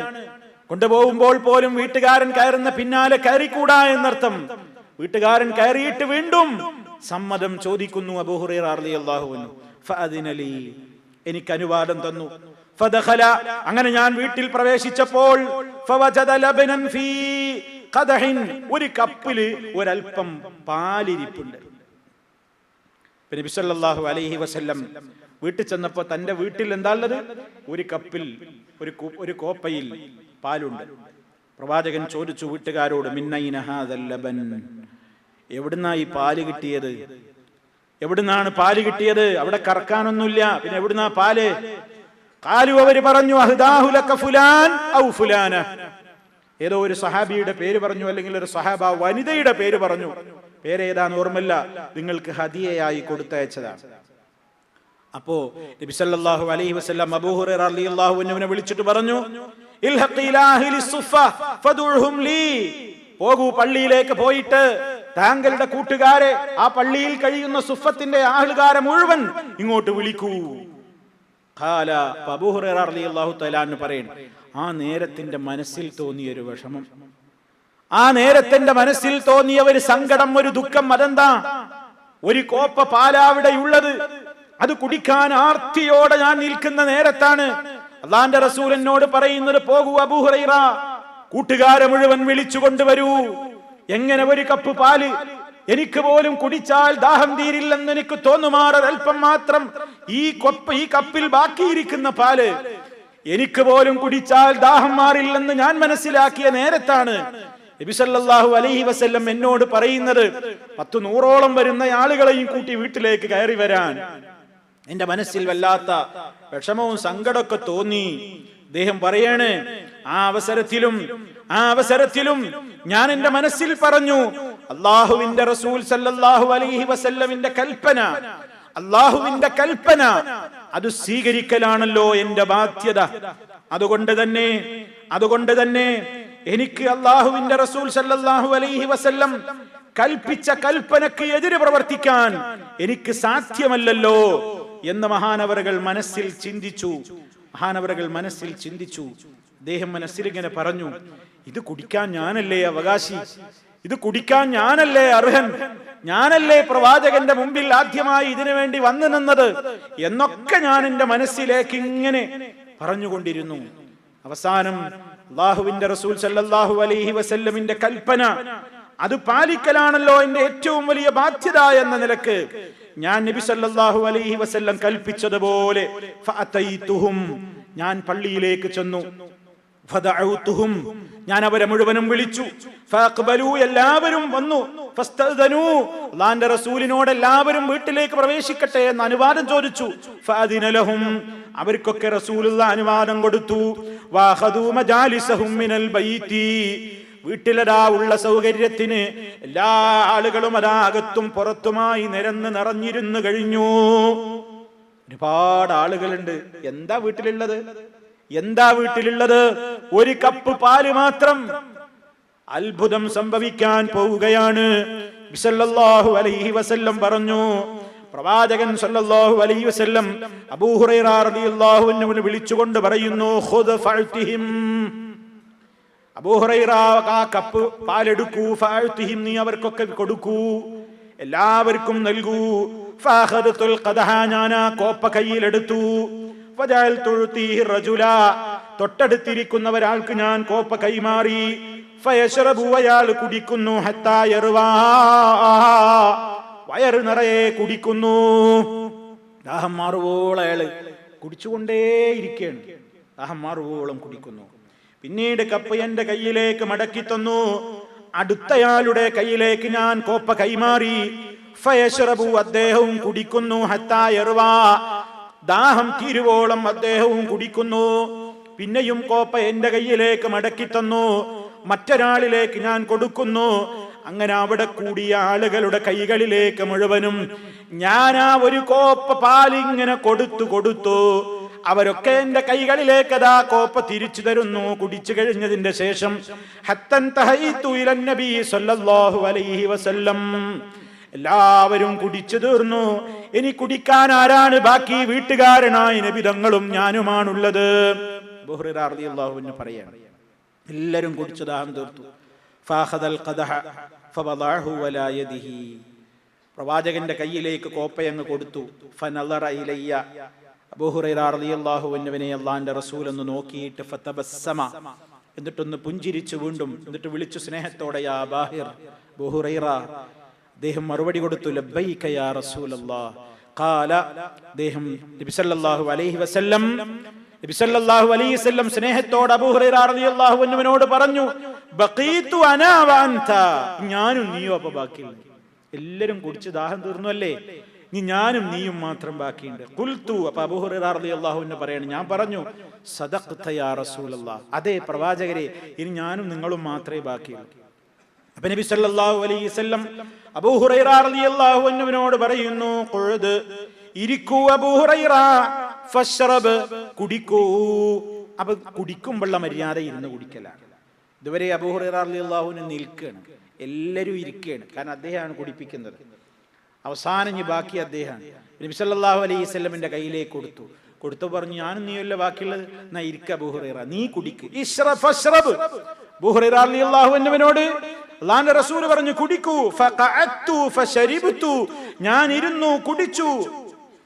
കൊണ്ടുപോകുമ്പോൾ പോലും വീട്ടുകാരൻ കയറുന്ന പിന്നാലെ കയറിക്കൂടാ എന്നർത്ഥം. വീട്ടുകാരൻ കയറിയിട്ട് വീണ്ടും സമ്മതം ചോദിക്കുന്നു അബൂ ഹുറൈറ റളിയല്ലാഹു അൻഹു. ഫഅദിന ലീ, എനിക്ക് അനുവാദം തന്നു. ഫദഖല, അങ്ങനെ ഞാൻ വീട്ടിൽ പ്രവേശിച്ചപ്പോൾ ഫവജദ ലബനൻ ഫീ ഖദഹിൻ, ഒരു കപ്പിൽ ഒരൽപ്പം പാലിരിപ്പുണ്ട്. നബി സല്ലല്ലാഹു അലൈഹി വസല്ലം വീട്ടിൽ ചെന്നപ്പോൾ തന്റെ വീട്ടിൽ എന്താ ഉള്ളത്? ഒരു കപ്പിൽ ഒരു കോപ്പയിൽ പാലുണ്ട്. പ്രവാചകൻ ചോദിച്ചു വീട്ടുകാരോട്, മിന്നൈന ഹാദൽ ലബൻ, എവിടുന്നാ ഈ പാല് കിട്ടിയത്? എവിടുന്നാണ് പാല് കിട്ടിയത്? അവിടെ കറക്കാനൊന്നുമില്ല, പിന്നെ എവിടുന്നാ പാല്? ഖാലു, അവര് പറഞ്ഞു, അഹ്ദാഹു ലക ഫുലാൻ ഔ ഫുലാന, ഏതോ ഒരു സഹാബിയുടെ പേര് പറഞ്ഞു, അല്ലെങ്കിൽ ഒരു സഹാബ വനിതയുടെ പേര് പറഞ്ഞു. പേരേതാന്ന് ഓർമ്മയില്ല, നിങ്ങൾക്ക് ഹദിയയായി കൊടുത്തയച്ചതാണ്. അപ്പോ നബി സല്ലല്ലാഹു അലൈഹി വസല്ലം അബൂ ഹുറൈറ റളിയല്ലാഹു അൻഹുവിനെ വിളിച്ചിട്ട് പറഞ്ഞു, ഇൽഹഖ് ഇലാ അഹ്ലി സുഫ ഫദുഉഹും ലീ, പോകൂ, പള്ളിയിലേക്ക് പോയിട്ട് താങ്കളുടെ കൂട്ടുകാരെ, ആ പള്ളിയിൽ കഴിയുന്ന സുഫത്തിന്റെ ആളുകാരെ മുഴുവൻ ഇങ്ങോട്ട് വിളിക്കൂ. ഖാല, അബൂ ഹുറൈറ റളിയല്ലാഹു തആല അൻഹു പറയുന്നു, ആ നേരത്തിന്റെ മനസ്സിൽ തോന്നിയ ഒരു വിഷമം, ആ നേരത്തിന്റെ മനസ്സിൽ തോന്നിയ ഒരു സങ്കടം, ഒരു ദുഃഖം, അതെന്താ? ഒരു കോപ്പ പാലാവിടെയുള്ളത്, അത് കുടിക്കാൻ ആർത്തിയോടെ ഞാൻ നിൽക്കുന്ന നേരത്താണ് അല്ലാഹുവിന്റെ റസൂൽ എന്നോട് പറയുന്നത്, പോകൂ അബൂ ഹുറൈറ, കൂട്ടുകാരെ മുഴുവൻ വിളിച്ചു കൊണ്ടുവരൂ. എങ്ങനെ ഒരു കപ്പ് പാല് എനിക്ക് പോലും കുടിച്ചാൽ ദാഹം തീരില്ലെന്ന് എനിക്ക് തോന്നുമാറ് അല്പം മാത്രം ഈ കപ്പിൽ ബാക്കിയിരിക്കുന്ന പാല് എനിക്ക് പോലും കുടിച്ചാൽ ദാഹം മാറില്ലെന്ന് ഞാൻ മനസ്സിലാക്കിയ നേരത്താണ് നബി സല്ലല്ലാഹു അലൈഹി വസല്ലം എന്നോട് പറയുന്നത്, 100-100ഓളം വരുന്ന ആളുകളെയും കൂട്ടി വീട്ടിലേക്ക് കയറി വരാൻ. എന്റെ മനസ്സിൽ വല്ലാത്ത വിഷമവും സങ്കടമൊക്കെ തോന്നി. അദ്ദേഹം പറയാണ്, ആ അവസരത്തിലും ഞാൻ എന്റെ മനസ്സിൽ പറഞ്ഞു, അല്ലാഹുവിന്റെ റസൂൽ സല്ലല്ലാഹു അലൈഹി വസല്ലമിന്റെ കൽപ്പന അത് സ്വീകരിക്കലാണല്ലോ എന്റെ ബാധ്യത. അതുകൊണ്ട് തന്നെ എനിക്ക് അല്ലാഹുവിന്റെ റസൂൽ സല്ലല്ലാഹു അലൈഹി വസല്ലം കൽപ്പിച്ച കൽപ്പനക്ക് എതിര് പ്രവർത്തിക്കാൻ എനിക്ക് സാധ്യമല്ലല്ലോ എന്ന് മഹാനവറുകൾ മനസ്സിൽ ചിന്തിച്ചു. അദ്ദേഹം മനസ്സിൽ ഇങ്ങനെ പറഞ്ഞു, ഇത് കുടിക്കാൻ ഞാനല്ലേ അവകാശി, ഇത് കുടിക്കാൻ ഞാനല്ലേ അർഹൻ, ഞാനല്ലേ പ്രവാചകന്റെ മുമ്പിൽ ആദ്യമായി ഇതിനു വേണ്ടി വന്നു നിന്നത് എന്നൊക്കെ ഞാൻ എന്റെ മനസ്സിലേക്ക് ഇങ്ങനെ പറഞ്ഞുകൊണ്ടിരുന്നു. അവസാനം അല്ലാഹുവിന്റെ റസൂൽ സല്ലല്ലാഹു അലൈഹി വസല്ലമിന്റെ കൽപ്പന അത് പാലിക്കലാണല്ലോ എന്റെ ഏറ്റവും വലിയ ബാധ്യത എന്ന നിലക്ക് ഞാൻ നബി സല്ലല്ലാഹു അലൈഹി വസല്ലം കൽപ്പിച്ചതുപോലെ ഫഅതൈതുഹും, ഞാൻ പള്ളിയിലേക്ക് ചെന്നു. ഫദഅഉതുഹും, ഞാൻ അവരെ മുഴുവനും വിളിച്ചു. ഫഅഖ്ബലൂ, എല്ലാവരും വന്നു. ഫസ്തഅദനൂ, അല്ലാഹുവിന്റെ റസൂലിനോട് എല്ലാവരും വീട്ടിലേക്ക് പ്രവേശിക്കട്ടെ എന്ന് അനുവാദം ചോദിച്ചു. ഫഅദിന ലഹും, അവർക്കൊക്കെ റസൂലുള്ളാഹി അനുവാദം കൊടുത്തു. വഅഖദൂ മജാലിസഹും മിനൽ ബൈതി, വീട്ടിലതാ ഉള്ള സൗകര്യത്തിന് എല്ലാ ആളുകളും അതാ അകത്തും പുറത്തുമായി നിറഞ്ഞിരുന്നു കഴിഞ്ഞു. ഒരുപാട് ആളുകളുണ്ട്. എന്താ വീട്ടിലുള്ളത്? ഒരു കപ്പ് പാല് മാത്രം. അത്ഭുതം സംഭവിക്കാൻ പോവുകയാണ്. സല്ലല്ലാഹു അലൈഹി വസല്ലം പറഞ്ഞു, പ്രവാചകൻ സല്ലല്ലാഹു അലൈഹി വസല്ലം അബൂ ഹുറൈറ റളിയല്ലാഹു അൻഹുവിനെ വിളിച്ചുകൊണ്ട് പറയുന്നു, ഖുദ് ഫഅതിഹിം, അബൂ ഹുറൈറ ആ കപ്പ് പാലെടുക്കൂ. ഫഅതിഹിം, നീ അവർക്കൊക്കെ കൊടുക്കൂ, എല്ലാവർക്കും നൽകൂ. ഫഅഖദതുൽ ഖദഹ, ഞാൻ ആ കോപ്പ കയ്യിലെടുത്തു. ഫജഅൽതു ഉതീഹി റജുല, തൊട്ടടുത്തിരിക്കുന്ന ഒരാൾക്ക് ഞാൻ കോപ്പ കൈമാറി. ഫയശ്റബു, അയാൾ കുടിക്കുന്നു. ഹത്താ യർവാ, വയറ് നിറയെ കുടിക്കുന്നു. ദാഹം മാറുവോളം അയാൾ കുടിച്ചുകൊണ്ടേയിരിക്കുകയാണ്. ദാഹം മാറുവോളം കുടിക്കുന്നു. പിന്നീട് കപ്പ് എന്റെ കയ്യിലേക്ക് മടക്കി തന്നു. അടുത്തയാളുടെ കയ്യിലേക്ക് ഞാൻ കോപ്പ കൈമാറി. ഫയശ്റബു, അദ്ദേഹവും കുടിക്കുന്നു. ഹത്താ യർവാ, ദാഹം തീരുവോളം അദ്ദേഹവും കുടിക്കുന്നു. പിന്നെയും കോപ്പ എന്റെ കയ്യിലേക്ക് മടക്കി തന്നു. മറ്റൊരാളിലേക്ക് ഞാൻ കൊടുക്കുന്നു. അങ്ങനെ അവിടെ കൂടിയ ആളുകളുടെ കൈകളിലേക്ക് മുഴുവനും ഞാൻ ആ ഒരു കോപ്പ പാലിങ്ങനെ കൊടുത്തു. അവരൊക്കെ എന്റെ കൈകളിലേക്ക് അതാ കോപ്പ തിരിച്ചു തരുന്നു. കുടിച്ചു കഴിഞ്ഞതിന്റെ ശേഷം ഹത്തൻ തഹൈതു ഇലൻ നബി സല്ലല്ലാഹു അലൈഹി വസല്ലം, എല്ലാവരും കുടിച്ചു തീർന്നു. ഇനി കുടിക്കാൻ ആരാണ് ബാക്കി? വീട്ടുകാരനായ നബി തങ്ങളും ഞാനുമാണുള്ളത്. അബൂ ഹുറൈറ റളിയല്ലാഹു അൻഹു പറയാണ്, എല്ലാവരും കുടിച്ചു ദാഹം തീർത്തു. ഫാഖദൽ ഖദഹ ഫവദഅഹു വലാ യദിഹി, പ്രവാചകന്റെ കയ്യിലേക്ക് കോപ്പയങ്ങ് കൊടുത്തു. ഫനളറ ഇലയ്യ, അബൂ ഹുറൈറ റളിയല്ലാഹു അൻഹുവിനെ അല്ലാഹുവിന്റെ റസൂൽ ഒന്ന് നോക്കിയിട്ട് ഫതബസ്സമ, എന്നിട്ടൊന്ന് പുഞ്ചിരിച്ചു വീണ്ടും. എന്നിട്ട് വിളിച്ചു സ്നേഹത്തോടെ, യാ ബാഹിർ, അബൂ ഹുറൈറ. അദ്ദേഹം മറുപടി കൊടുത്തു, ലബ്ബൈക യാ റസൂലല്ലാഹ്. ഖാല, അദ്ദേഹം നബി സല്ലല്ലാഹു അലൈഹി വസല്ലം സ്നേഹത്തോടെ അബൂ ഹുറൈറ റളിയല്ലാഹു അൻഹുവിനോട് പറഞ്ഞു, ബഖീതു അനാ വ അൻത, ഞാനും നീയും അപ്പൊ ബാക്കിയില്ല. എല്ലാരും കുടിച്ച് ദാഹം തീർന്നു അല്ലേ, ഇനി ഞാനും നീയും മാത്രം ബാക്കിയുണ്ട്. ഖുൽതു, അപ്പൊ അബൂ ഹുറൈറ റളിയല്ലാഹു അൻഹു പറയാണ്, ഞാൻ പറഞ്ഞു, സദഖ്ത യാ റസൂലല്ലാഹ്, അതെ പ്രവാചകരെ, ഇനി ഞാനും നിങ്ങളും മാത്രമേ ബാക്കിയുള്ളൂ. അപ്പൊ നബി സല്ലല്ലാഹു അലൈഹി വസല്ലം അബൂ ഹുറൈറ റളിയല്ലാഹു അൻഹുവിനോട് പറയുന്നു, ഖുഉദ്, ഇരിക്കൂ അബൂ ഹുറൈറ, ഫശ്റബ്, കുടിക്കൂ. അപ്പൊ കുടിക്കുമ്പോഴുള്ള മര്യാദ ഇരുന്ന് കുടിക്കലാണ്. ഇതുവരെ അബൂ ഹുറൈറ റളിയല്ലാഹു അൻഹു നിൽക്കുകയാണ്, എല്ലാവരും ഇരിക്കുകയാണ്. കാരണം അദ്ദേഹമാണ് കുടിപ്പിക്കുന്നത്. അവസാനം ഇനി ബാക്കി അദ്ദേഹമാണ്. നബി സല്ലല്ലാഹു അലൈഹി വസല്ലമിന്റെ കയ്യിലേക്ക് കൊടുത്തു പറഞ്ഞു, ഞാനും നീയല്ല ബാക്കിയുള്ളത്, എന്നാ ഇരിക്ക അബൂ ഹുറൈറ, നീ കുടിക്ക്. ഇശ്റബ് ഫശ്റബ്, അബൂ ഹുറൈറ റളിയല്ലാഹു അൻഹുവിനോട് അല്ലാഹുവിന്റെ റസൂൽ പറഞ്ഞു, കുടിക്കൂ. ഫഖഅത്തു ഫശരിബ്തു, ഞാൻ ഇരുന്നു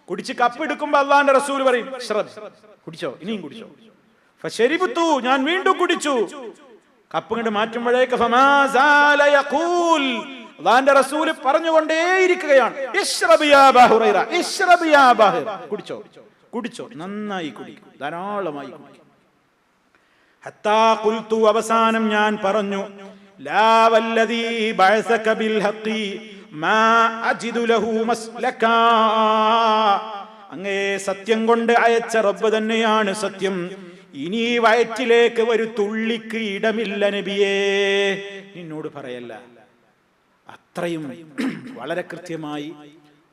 കുടിച്ച് കപ്പ് എടുക്കുമ്പോൾ അല്ലാഹുവിന്റെ റസൂൽ പറയും, ഇശ്റബ്, കുടിച്ചോ, ഇനിയും കുടിച്ചോ. ഫശരിബ്തു, ഞാൻ വീണ്ടും കുടിച്ചു. കപ്പ് കൊണ്ട് മാറ്റുമ്പോഴേക്ക് ഫമാ സാല യഖൂൽ, അല്ലാഹുവിന്റെ റസൂൽ പറഞ്ഞുകൊണ്ടേയിരിക്കുകയാണ്, ഇശ്റബ് യാ അബൂ ഹുറൈറ, ഇശ്റബ് യാ ബാഹിർ, കുടിച്ചോ, നന്നായി കുടിക്കൂ, ധാരാളമായി കുടിക്കൂ. ഹത്താ ഖുൽതു, അവസാനം ഞാൻ പറഞ്ഞു, ലാ വല്ലദീ ബഅസക ബിൽ ഹഖി മാ അജിദു ലഹു മസ്ലകാ, അങ്ങേ സത്യം കൊണ്ട് അയച്ച റബ്ബ് തന്നെയാണ് സത്യം, ഇനി വയറ്റിലേക്ക് ഒരു തുള്ളിക്ക് ഇടമില്ല നബിയേ. നിന്നോട് പറയല്ല, അത്രയും വളരെ കൃത്യമായി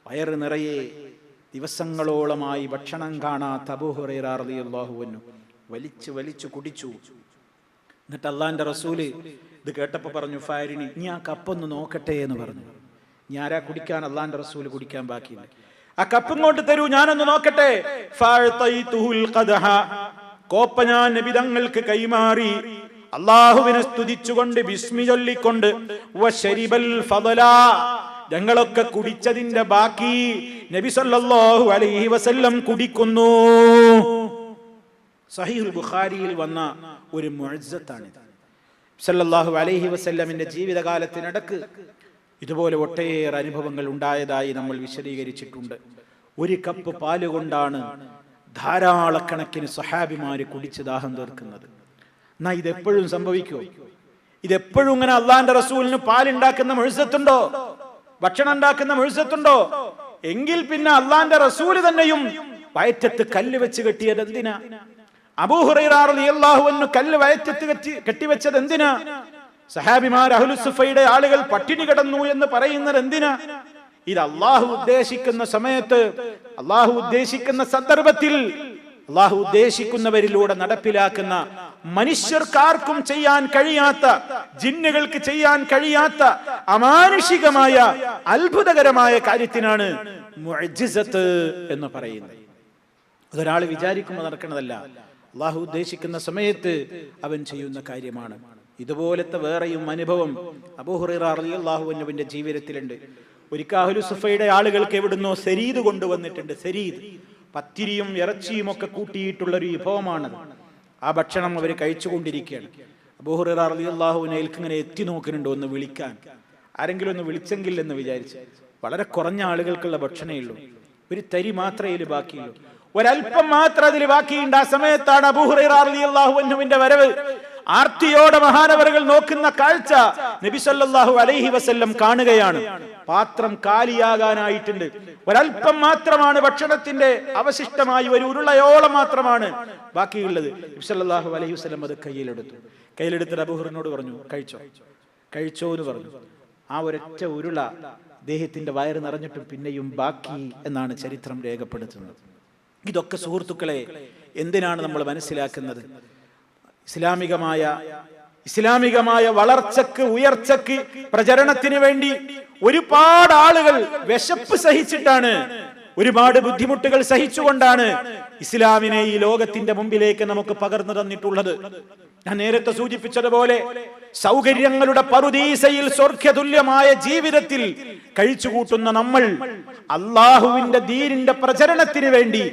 വയറ് നിറയെ ദിവസങ്ങളോളമായി ഭക്ഷണം കാണാത്ത അബൂ ഹുറൈറ റളിയല്ലാഹു അൻഹു വലിച്ചു കുടിച്ചു. എന്നിട്ട് അല്ലാഹുവിന്റെ റസൂല് ഇത് കേട്ടപ്പോ പറഞ്ഞു, ഫാരിനി, നീ ആ കപ്പൊന്ന് നോക്കട്ടെ എന്ന് പറഞ്ഞു. ഞാനാ കുടിക്കാൻ, അല്ലാഹുവിന്റെ റസൂല് കുടിക്കാൻ ബാക്കിയില്ല. ആ കപ്പ് ഇങ്ങോട്ട് തരൂ, ഞാനൊന്ന് നോക്കട്ടെ. ഫഅതൈതുൽ ഖദഹ, കോപ്പ ഞാൻ നബി തങ്ങൾക്ക് കൈമാറി. അല്ലാഹുവിനെ സ്തുതിച്ചുകൊണ്ട് ബിസ്മി ചൊല്ലിക്കൊണ്ട്, വശരിബൽ ഫളല, ഞങ്ങളൊക്കെ കുടിച്ചതിന്റെ ബാക്കി നബി സല്ലല്ലാഹു അലൈഹി വസല്ലം കുടിക്കുന്നു. സഹീഹുൽ ബുഖാരിയിൽ വന്ന ഒരു മുഅ്ജിസത്താണിത്. സല്ലല്ലാഹു അലൈഹി വസല്ലമിന്റെ ജീവിതകാലത്തിനിടക്ക് ഇതുപോലെ ഒട്ടേറെ അനുഭവങ്ങൾ ഉണ്ടായതായി നമ്മൾ വിശദീകരിച്ചിട്ടുണ്ട്. ഒരു കപ്പ് പാല് കൊണ്ടാണ് ധാരാളക്കണക്കിന് സ്വഹാബിമാര് കുടിച്ച് ദാഹം തീർക്കുന്നത്. എന്നാ ഇതെപ്പോഴും സംഭവിക്കുമോ? ഇതെപ്പോഴും ഇങ്ങനെ അള്ളാന്റെ റസൂലിന് പാലുണ്ടാക്കുന്ന മുഅ്ജിസത്തുണ്ടോ? ഭക്ഷണം ഉണ്ടാക്കുന്ന മുഅ്ജിസത്തുണ്ടോ? എങ്കിൽ പിന്നെ അള്ളാന്റെ റസൂല് തന്നെയും വയറ്റത്ത് കല്ല് വെച്ച് കെട്ടിയത് എന്തിനാ? അബൂ ഹുറൈറ റളിയല്ലാഹു അൻഹു കല്ല് വയറ്റത്ത് കെട്ടിവെച്ചത് എന്തിനാ? സഹാബിമാർ അഹ്ലുസുഫയുടെ ആളുകൾ പട്ടിണി കിടന്നു എന്ന് പറയുന്നത് എന്തിനാ? ഇത് അള്ളാഹു ഉദ്ദേശിക്കുന്ന സമയത്ത്, അള്ളാഹു ഉദ്ദേശിക്കുന്ന സന്ദർഭത്തിൽ, അള്ളാഹു ഉദ്ദേശിക്കുന്നവരിലൂടെ നടപ്പിലാക്കുന്ന, മനുഷ്യർക്കാർക്കും ചെയ്യാൻ കഴിയാത്ത, ജിന്നുകൾക്ക് ചെയ്യാൻ കഴിയാത്ത അമാനുഷികമായ അത്ഭുതകരമായ കാര്യത്തിനാണ് മുഅ്ജിസത്ത് എന്ന് പറയുന്നത്. അതൊരാൾ വിചാരിക്കുമ്പോൾ നടക്കുന്നതല്ല, അള്ളാഹു ഉദ്ദേശിക്കുന്ന സമയത്ത് അവൻ ചെയ്യുന്ന കാര്യമാണ്. ഇതുപോലത്തെ വേറെയും അനുഭവം അബൂ ഹുറൈറ റളിയല്ലാഹു അൻഹുവിന്റെ ജീവിതത്തിലുണ്ട്. ഒരിക്കൽ അഹ്ലുസുഫയുടെ ആളുകൾക്ക് എവിടുന്നോ സരീദ് കൊണ്ടുവന്നിട്ടുണ്ട്. സരീദ് പത്തിരിയും ഇറച്ചിയും ഒക്കെ കൂട്ടിയിട്ടുള്ള ഒരു വിഭവമാണ്. ആ ഭക്ഷണം അവർ കഴിച്ചുകൊണ്ടിരിക്കുകയാണ്. അബൂ ഹുറൈറ റളിയല്ലാഹു അൻഹു ഇങ്ങനെ എത്തി നോക്കുന്നുണ്ട്, ഒന്ന് വിളിക്കാൻ, ആരെങ്കിലും ഒന്ന് വിളിച്ചെങ്കിൽ എന്ന് വിചാരിച്ച്. വളരെ കുറഞ്ഞ ആളുകൾക്കുള്ള ഭക്ഷണമേ ഉള്ളൂ, ഒരു തരി മാത്രമേ ഇതിൽ ബാക്കിയുള്ളൂ, ഒരല്പം മാത്രം അതിൽ ബാക്കിയുണ്ട്. ആ സമയത്താണ് അബൂ ഹുറൈറ റളിയല്ലാഹു അൻഹുവിന്റെ വരവ്.
ആർത്തിയോടെ മഹാനവറുകൾ നോക്കുന്ന കാഴ്ച നബി സല്ലല്ലാഹു അലൈഹി വസല്ലം കാണുകയാണ്. പാത്രം കാലിയാകാനായിട്ടുണ്ട്. ഒരൽപ്പം മാത്രമാണ് ഭക്ഷണത്തിന്റെ അവശിഷ്ടമായി, ഒരു ഉരുളയോളം മാത്രമാണ് ബാക്കിയുള്ളത്. നബി സല്ലല്ലാഹു അലൈഹി വസല്ലം അത് കയ്യിലെടുത്തിട്ട് അബൂ ഹുറൈറയോട് പറഞ്ഞു, കഴിച്ചോ എന്ന് പറഞ്ഞു. ആ ഒരൊറ്റ ഉരുള അദ്ദേഹത്തിന്റെ വയറ് നിറഞ്ഞിട്ടും പിന്നെയും ബാക്കി എന്നാണ് ചരിത്രം രേഖപ്പെടുത്തുന്നത്. ഇതൊക്കെ സുഹൃത്തുക്കളെ എന്തിനാണ് നമ്മൾ മനസ്സിലാക്കുന്നത്? ഇസ്ലാമികമായ വളർച്ചക്ക്, ഉയർച്ചക്ക്, പ്രചരണത്തിന് വേണ്ടി ഒരുപാട് ആളുകൾ വിശപ്പ് സഹിച്ചിട്ടാണ്, ഒരുപാട് ബുദ്ധിമുട്ടുകൾ സഹിച്ചുകൊണ്ടാണ് ഇസ്ലാമിനെ ഈ ലോകത്തിന്റെ മുമ്പിലേക്ക് നമുക്ക് പകർന്നു തന്നിട്ടുള്ളത്. ഞാൻ നേരത്തെ സൂചിപ്പിച്ചതുപോലെ സൗകര്യങ്ങളുടെ പറുദീസയിൽ സ്വർഗ്ഗതുല്യമായ ജീവിതത്തിൽ കഴിച്ചുകൂട്ടുന്ന നമ്മൾ അള്ളാഹുവിന്റെ ദീനിന്റെ പ്രചരണത്തിന് വേണ്ടി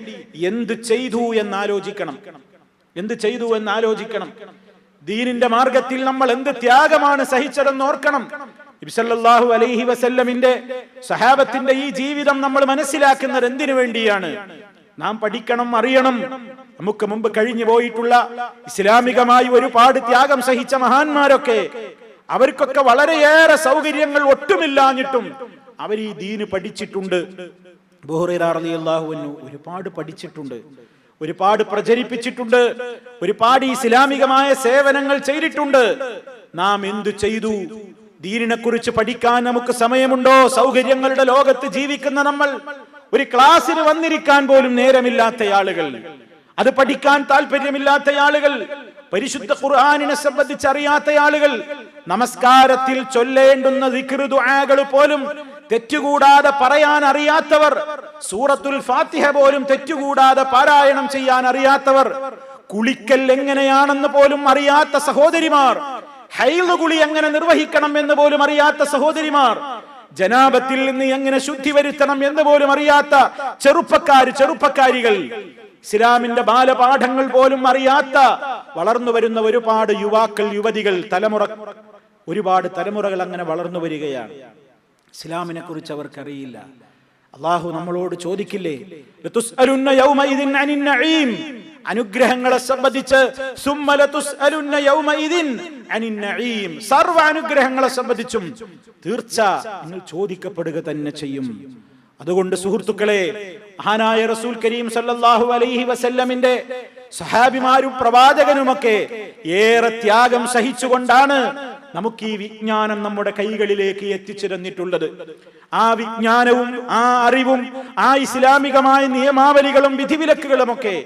എന്ത് ചെയ്തു എന്നാലോചിക്കണം. ദീനിന്റെ മാർഗത്തിൽ നമ്മൾ എന്ത് ത്യാഗമാണ് സഹിച്ചതെന്ന് ഓർക്കണം. നബി സല്ലല്ലാഹു അലൈഹി വസല്ലമിന്റെ സഹാബത്തിന്റെ ഈ ജീവിതം നമ്മൾ മനസ്സിലാക്കുന്നത് എന്തിനു വേണ്ടിയാണ്? നാം പഠിക്കണം, അറിയണം. നമുക്ക് മുമ്പ് കഴിഞ്ഞു പോയിട്ടുള്ള ഇസ്ലാമികമായി ഒരുപാട് ത്യാഗം സഹിച്ച മഹാന്മാരൊക്കെ, അവർക്കൊക്കെ വളരെയേറെ സൗകര്യങ്ങൾ ഒട്ടുമില്ലാഞ്ഞിട്ടും അവർ ഈ ദീന് പഠിച്ചിട്ടുണ്ട്. അബൂ ഹുറൈറ റളിയല്ലാഹു അൻഹു ഒരുപാട് പഠിച്ചിട്ടുണ്ട്, ഒരുപാട് പ്രചരിപ്പിച്ചിട്ടുണ്ട്, ഒരുപാട് ഇസ്ലാമികമായ സേവനങ്ങൾ ചെയ്തിട്ടുണ്ട്. നാം എന്തു ചെയ്തു? ദീനിനെ കുറിച്ച് പഠിക്കാൻ നമുക്ക് സമയമുണ്ടോ? സൗകര്യങ്ങളുടെ ലോകത്ത് ജീവിക്കുന്ന നമ്മൾ, ഒരു ക്ലാസ്സിന് വന്നിരിക്കാൻ പോലും നേരമില്ലാത്ത ആളുകൾ, അത് പഠിക്കാൻ താല്പര്യമില്ലാത്ത ആളുകൾ, പരിശുദ്ധ ഖുർആനിനെ സംബന്ധിച്ച് അറിയാത്ത ആളുകൾ, നമസ്കാരത്തിൽ ചൊല്ലേണ്ടുന്ന ദിക്ർ ദുആകൾ പോലും തെറ്റുകൂടാതെ പറയാൻ അറിയാത്തവർ, സൂറത്തുൽ ഫാത്തിഹ പോലും തെറ്റുകൂടാതെ പാരായണം ചെയ്യാൻ അറിയാത്തവർ, കുളിക്കൽ എങ്ങനെയാണെന്ന് പോലും അറിയാത്ത സഹോദരിമാർ, ഹൈള് കുളി എങ്ങനെ നിർവഹിക്കണം എന്ന് പോലും അറിയാത്ത സഹോദരിമാർ, ജനാബത്തിൽ നിന്ന് എങ്ങനെ ശുദ്ധി വരുത്തണം എന്ന് പോലും അറിയാത്ത ചെറുപ്പക്കാരികൾ, ഇസ്ലാമിന്റെ ബാലപാഠങ്ങൾ പോലും അറിയാത്ത വളർന്നു വരുന്ന ഒരുപാട് യുവാക്കൾ, യുവതികൾ, ഒരുപാട് തലമുറകൾ അങ്ങനെ വളർന്നു വരികയാണ്. ഇസ്ലാമിനെ കുറിച്ച് അവർക്കറിയില്ല. അള്ളാഹു നമ്മളോട് ചോദിക്കില്ലേ, അനുഗ്രഹങ്ങളെ സംബന്ധിച്ച്, സർവ അനുഗ്രഹങ്ങളെ സംബന്ധിച്ചും തീർച്ച നിങ്ങൾ ചോദിക്കപ്പെടുക തന്നെ ചെയ്യും. അതുകൊണ്ട് സുഹൃത്തുക്കളെ, മഹാനായ റസൂൽ കരീം സല്ലല്ലാഹു അലൈഹി വസല്ലമിന്റെ സഹാബിമാരും പ്രവാചകനുമൊക്കെ ഏറെ ത്യാഗം സഹിച്ചുകൊണ്ടാണ് നമുക്ക് ഈ വിജ്ഞാനം നമ്മുടെ കൈകളിലേക്ക് എത്തിച്ചിരുന്നിട്ടുള്ളത്. ആ വിജ്ഞാനവും ആ അറിവും ആ ഇസ്ലാമികമായ നിയമാവലികളും വിധിവിലക്കുകളുമൊക്കെ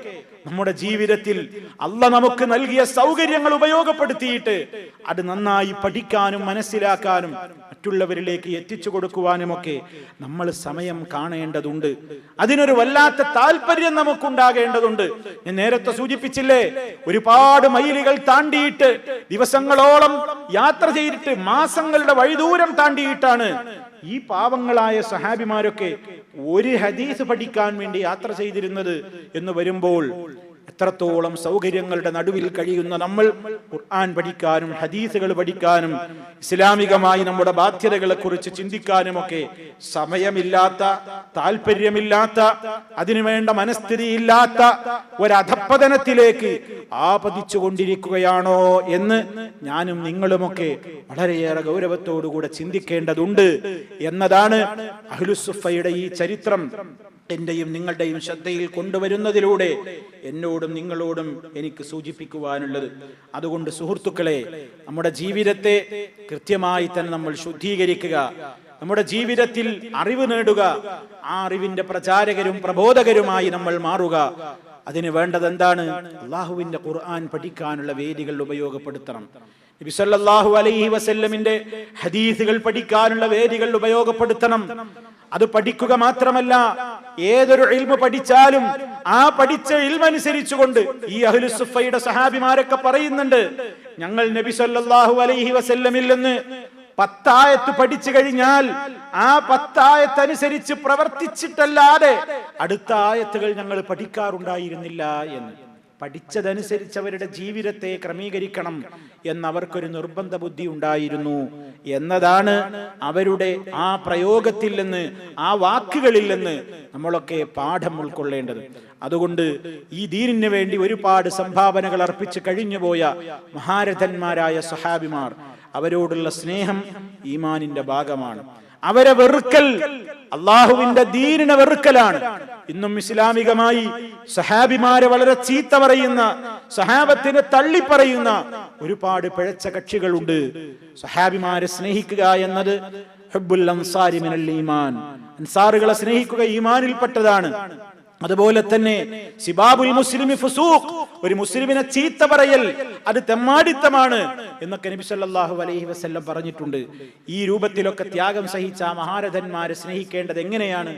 നമ്മുടെ ജീവിതത്തിൽ അല്ലാഹ് നമുക്ക് നൽകിയ സൗകര്യങ്ങൾ ഉപയോഗപ്പെടുത്തിയിട്ട് അത് നന്നായി പഠിക്കാനും മനസ്സിലാക്കാനും മറ്റുള്ളവരിലേക്ക് എത്തിച്ചു കൊടുക്കുവാനുമൊക്കെ നമ്മൾ സമയം കാണേണ്ടതുണ്ട്. അതിനൊരു വല്ലാത്ത താല്പര്യം നമുക്കുണ്ടാകേണ്ടതുണ്ട്. ഞാൻ നേരത്തെ സൂചിപ്പിച്ചില്ലേ, ഒരുപാട് മൈലുകൾ താണ്ടിയിട്ട്, ദിവസങ്ങളോളം യാത്ര ചെയ്തിട്ട്, മാസങ്ങളുടെ വഴിദൂരം താണ്ടിയിട്ടാണ് ഈ പാവങ്ങളായ സഹാബിമാരൊക്കെ ഒരു ഹദീസ് പഠിക്കാൻ വേണ്ടി യാത്ര ചെയ്തിരുന്നത് എന്ന് വരുമ്പോൾ, എത്രത്തോളം സൗകര്യങ്ങളുടെ നടുവിൽ കഴിയുന്ന നമ്മൾ ഖുർആൻ പഠിക്കാനും ഹദീസുകൾ പഠിക്കാനും ഇസ്ലാമികമായി നമ്മുടെ ബാധ്യതകളെ കുറിച്ച് ചിന്തിക്കാനുമൊക്കെ സമയമില്ലാത്ത, താല്പര്യമില്ലാത്ത, അതിനുവേണ്ട മനസ്ഥിതിയില്ലാത്ത ഒരധപ്പതനത്തിലേക്ക് ആപതിച്ചുകൊണ്ടിരിക്കുകയാണോ എന്ന് ഞാനും നിങ്ങളുമൊക്കെ വളരെയേറെ ഗൗരവത്തോടുകൂടെ ചിന്തിക്കേണ്ടതുണ്ട് എന്നതാണ് അഹ്ലുസ്സുഫയുടെ ഈ ചരിത്രം എന്റെയും നിങ്ങളുടെയും ശ്രദ്ധയിൽ കൊണ്ടുവരുന്നതിലൂടെ എന്നോടും നിങ്ങളോടും എനിക്ക് സൂചിപ്പിക്കുവാനുള്ളത്. അതുകൊണ്ട് സുഹൃത്തുക്കളെ, നമ്മുടെ ജീവിതത്തെ കൃത്യമായി തന്നെ നമ്മൾ ശുദ്ധീകരിക്കുക, നമ്മുടെ ജീവിതത്തിൽ അറിവ് നേടുക, ആ അറിവിന്റെ പ്രചാരകരും പ്രബോധകരുമായി നമ്മൾ മാറുക. അതിന് വേണ്ടത് എന്താണ്? അള്ളാഹുവിന്റെ ഖുർആൻ പഠിക്കാനുള്ള വേദികൾ ഉപയോഗപ്പെടുത്തണം. നബി സല്ലല്ലാഹു അലൈഹി വസല്ലമിന്റെ ഹദീസുകൾ പഠിക്കാനുള്ള വേദികൾ ഉപയോഗപ്പെടുത്തണം. അത് പഠിക്കുക മാത്രമല്ല, ഏതൊരു ഇൽമു പഠിച്ചാലും ആ പഠിച്ച ഇൽമനുസരിച്ചുകൊണ്ട് ഈ അഹ്ലുസ്സുഫയുടെ സഹാബിമാരൊക്കെ പറയുന്നുണ്ട്, ഞങ്ങൾ നബി സല്ലല്ലാഹു അലൈഹി വസല്ലമിൽ നിന്ന് 10 ആയത്ത് പഠിച്ചു കഴിഞ്ഞാൽ ആ 10 ആയത്ത് അനുസരിച്ച് പ്രവർത്തിച്ചിട്ടല്ലാതെ അടുത്ത ആയത്തുകൾ ഞങ്ങൾ പഠിക്കാറുണ്ടായിരുന്നില്ല എന്ന്. പഠിച്ചതനുസരിച്ച് അവരുടെ ജീവിതത്തെ ക്രമീകരിക്കണം എന്നവർക്കൊരു നിർബന്ധ ബുദ്ധി ഉണ്ടായിരുന്നു എന്നതാണ് അവരുടെ ആ പ്രയോഗത്തിൽ നിന്ന്, ആ വാക്കുകളിൽ നിന്ന് നമ്മളൊക്കെ പാഠം ഉൾക്കൊള്ളേണ്ടത്. അതുകൊണ്ട് ഈ ദീനിന് വേണ്ടി ഒരുപാട് സംഭാവനകൾ അർപ്പിച്ച് കഴിഞ്ഞുപോയ മഹാരഥന്മാരായ സഹാബിമാർ, അവരോടുള്ള സ്നേഹം ഈമാനിന്റെ ഭാഗമാണ്. അവരെ വെറുക്കൽ അള്ളാഹുവിന്റെ ദീനിനെ വെറുക്കലാണ്. ഇന്നും ഇസ്ലാമികമായി സഹാബിമാരെ വളരെ ചീത്ത പറയുന്ന, സഹാബത്തിനെ തള്ളിപ്പറയുന്ന ഒരുപാട് പിഴച്ച കക്ഷികളുണ്ട്. സഹാബിമാരെ സ്നേഹിക്കുക എന്നത് ഹുബ്ബുൽ അൻസാരി മിനൽ ഈമാൻ, അൻസാറുകളെ സ്നേഹിക്കുക ഈമാനിൽപ്പെട്ടതാണ്. അതുപോലെ തന്നെ സിബാബുൽ മുസ്ലിമി ഫുസൂഖ്, ഒരു മുസ്ലിമിനെ ചീത്ത പറയൽ അത് തെമ്മാടിത്തമാണ് എന്നൊക്കെ നബി സല്ലല്ലാഹു അലൈഹി വസല്ലം പറഞ്ഞിട്ടുണ്ട്. ഈ രൂപത്തിലൊക്കെ ത്യാഗം സഹിച്ച ആ മഹാരഥന്മാരെ സ്നേഹിക്കേണ്ടത് എങ്ങനെയാണ്?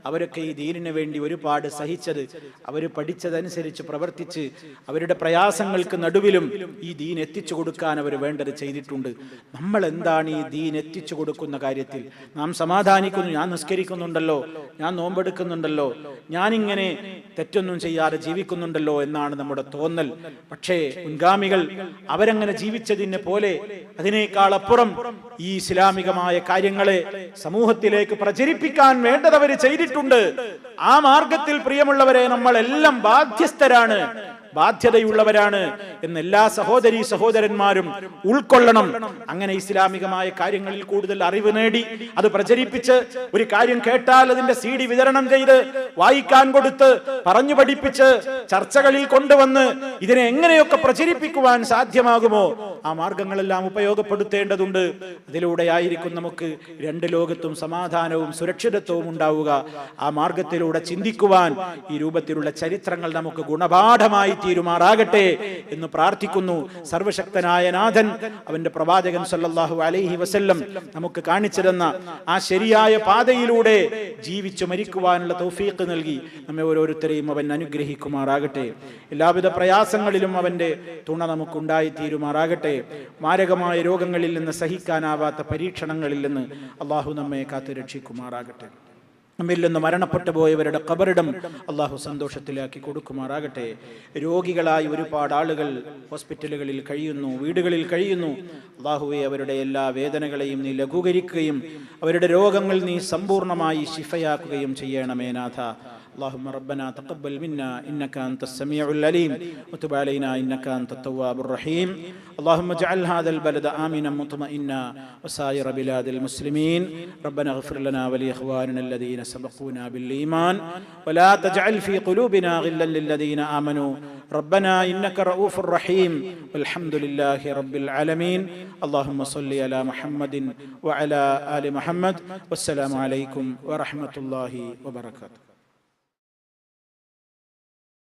അവരൊക്കെ ഈ ദീനിന് വേണ്ടി ഒരുപാട് സഹിച്ചത്, അവർ പഠിച്ചതനുസരിച്ച് പ്രവർത്തിച്ച് അവരുടെ പ്രയാസങ്ങൾക്ക് നടുവിലും ഈ ദീൻ എത്തിച്ചു കൊടുക്കാൻ അവർ വേണ്ടത് ചെയ്തിട്ടുണ്ട്. നമ്മൾ എന്താണ് ഈ ദീൻ എത്തിച്ചു കൊടുക്കുന്ന കാര്യത്തിൽ നാം സമാധാനിക്കുന്നു? ഞാൻ നിസ്കരിക്കുന്നുണ്ടല്ലോ, ഞാൻ നോമ്പെടുക്കുന്നുണ്ടല്ലോ, ഞാനിങ്ങനെ തെറ്റൊന്നും ചെയ്യാതെ ജീവിക്കുന്നുണ്ടല്ലോ എന്നാണ് നമ്മുടെ തോന്നൽ. പക്ഷേ മുൻഗാമികൾ അവരങ്ങനെ ജീവിച്ചതിനെ പോലെ അതിനേക്കാൾ അപ്പുറം ഈ ഇസ്ലാമികമായ കാര്യങ്ങളെ സമൂഹത്തിലേക്ക് പ്രചരിപ്പിക്കാൻ വേണ്ടത് അവർ ചെയ്തിട്ടുണ്ട്. ആ മാർഗത്തിൽ പ്രിയമുള്ളവരെ നമ്മൾ എല്ലാം ബാധ്യസ്ഥരാണ്, ബാധ്യതയുള്ളവരാണ് എന്ന് എല്ലാ സഹോദരീ സഹോദരന്മാരും ഉൾക്കൊള്ളണം. അങ്ങനെ ഇസ്ലാമികമായ കാര്യങ്ങളിൽ കൂടുതൽ അറിവ് നേടി അത് പ്രചരിപ്പിച്ച്, ഒരു കാര്യം കേട്ടാൽ അതിന്റെ CD വിതരണം ചെയ്ത് വായിക്കാൻ കൊടുത്ത് പറഞ്ഞു പഠിപ്പിച്ച് ചർച്ചകളിൽ കൊണ്ടുവന്ന് ഇതിനെ എങ്ങനെയൊക്കെ പ്രചരിപ്പിക്കുവാൻ സാധ്യമാകുമോ ആ മാർഗങ്ങളെല്ലാം ഉപയോഗപ്പെടുത്തേണ്ടതുണ്ട്. അതിലൂടെയായിരിക്കും നമുക്ക് രണ്ട് ലോകത്തും സമാധാനവും സുരക്ഷിതത്വവും ഉണ്ടാവുക. ആ മാർഗത്തിലൂടെ ചിന്തിക്കുവാൻ ഈ രൂപത്തിലുള്ള ചരിത്രങ്ങൾ നമുക്ക് ഗുണപാഠമായി തീരുമാറാകട്ടെ എന്ന് പ്രാർത്ഥിക്കുന്നു. സർവശക്തനായ നാഥൻ അവന്റെ പ്രവാചകൻ സല്ലല്ലാഹു അലൈഹി വസല്ലം നമുക്ക് കാണിച്ചു തന്ന ആ ശരിയായ പാതയിലൂടെ ജീവിച്ചു മരിക്കുവാനുള്ള തൗഫീഖ് നൽകി നമ്മെ ഓരോരുത്തരെയും അവൻ അനുഗ്രഹിക്കുമാറാകട്ടെ. എല്ലാവിധ പ്രയാസങ്ങളിലും അവന്റെ തുണ നമുക്കുണ്ടായി തീരുമാറാകട്ടെ. മാരകമായ രോഗങ്ങളിൽ നിന്ന്, സഹിക്കാനാവാത്ത പരീക്ഷണങ്ങളിൽ നിന്ന് അള്ളാഹു നമ്മെ കാത്തു രക്ഷിക്കുമാറാകട്ടെ. നമ്മിൽ നിന്ന് മരണപ്പെട്ടു പോയവരുടെ ഖബറിടം അള്ളാഹു സന്തോഷത്തിലാക്കി കൊടുക്കുമാറാകട്ടെ. രോഗികളായി ഒരുപാട് ആളുകൾ ഹോസ്പിറ്റലുകളിൽ കഴിയുന്നു, വീടുകളിൽ കഴിയുന്നു. അള്ളാഹുവെ, അവരുടെ എല്ലാ വേദനകളെയും നീ ലഘൂകരിക്കുകയും അവരുടെ രോഗങ്ങൾ നീ സമ്പൂർണ്ണമായി ശിഫയാക്കുകയും ചെയ്യണമേ നാഥ. اللهم ربنا تقبل منا إنك أنت السميع العليم وتب علينا إنك أنت التواب الرحيم. اللهم اجعل هذا البلد آمنا مطمئنا وسائر بلاد المسلمين. ربنا اغفر لنا ولإخواننا الذين سبقونا بالإيمان ولا تجعل في قلوبنا غلا للذين آمنوا ربنا إنك رؤوف رحيم والحمد لله رب العالمين. اللهم صل على محمد وعلى آل محمد والسلام عليكم ورحمة الله وبركاته.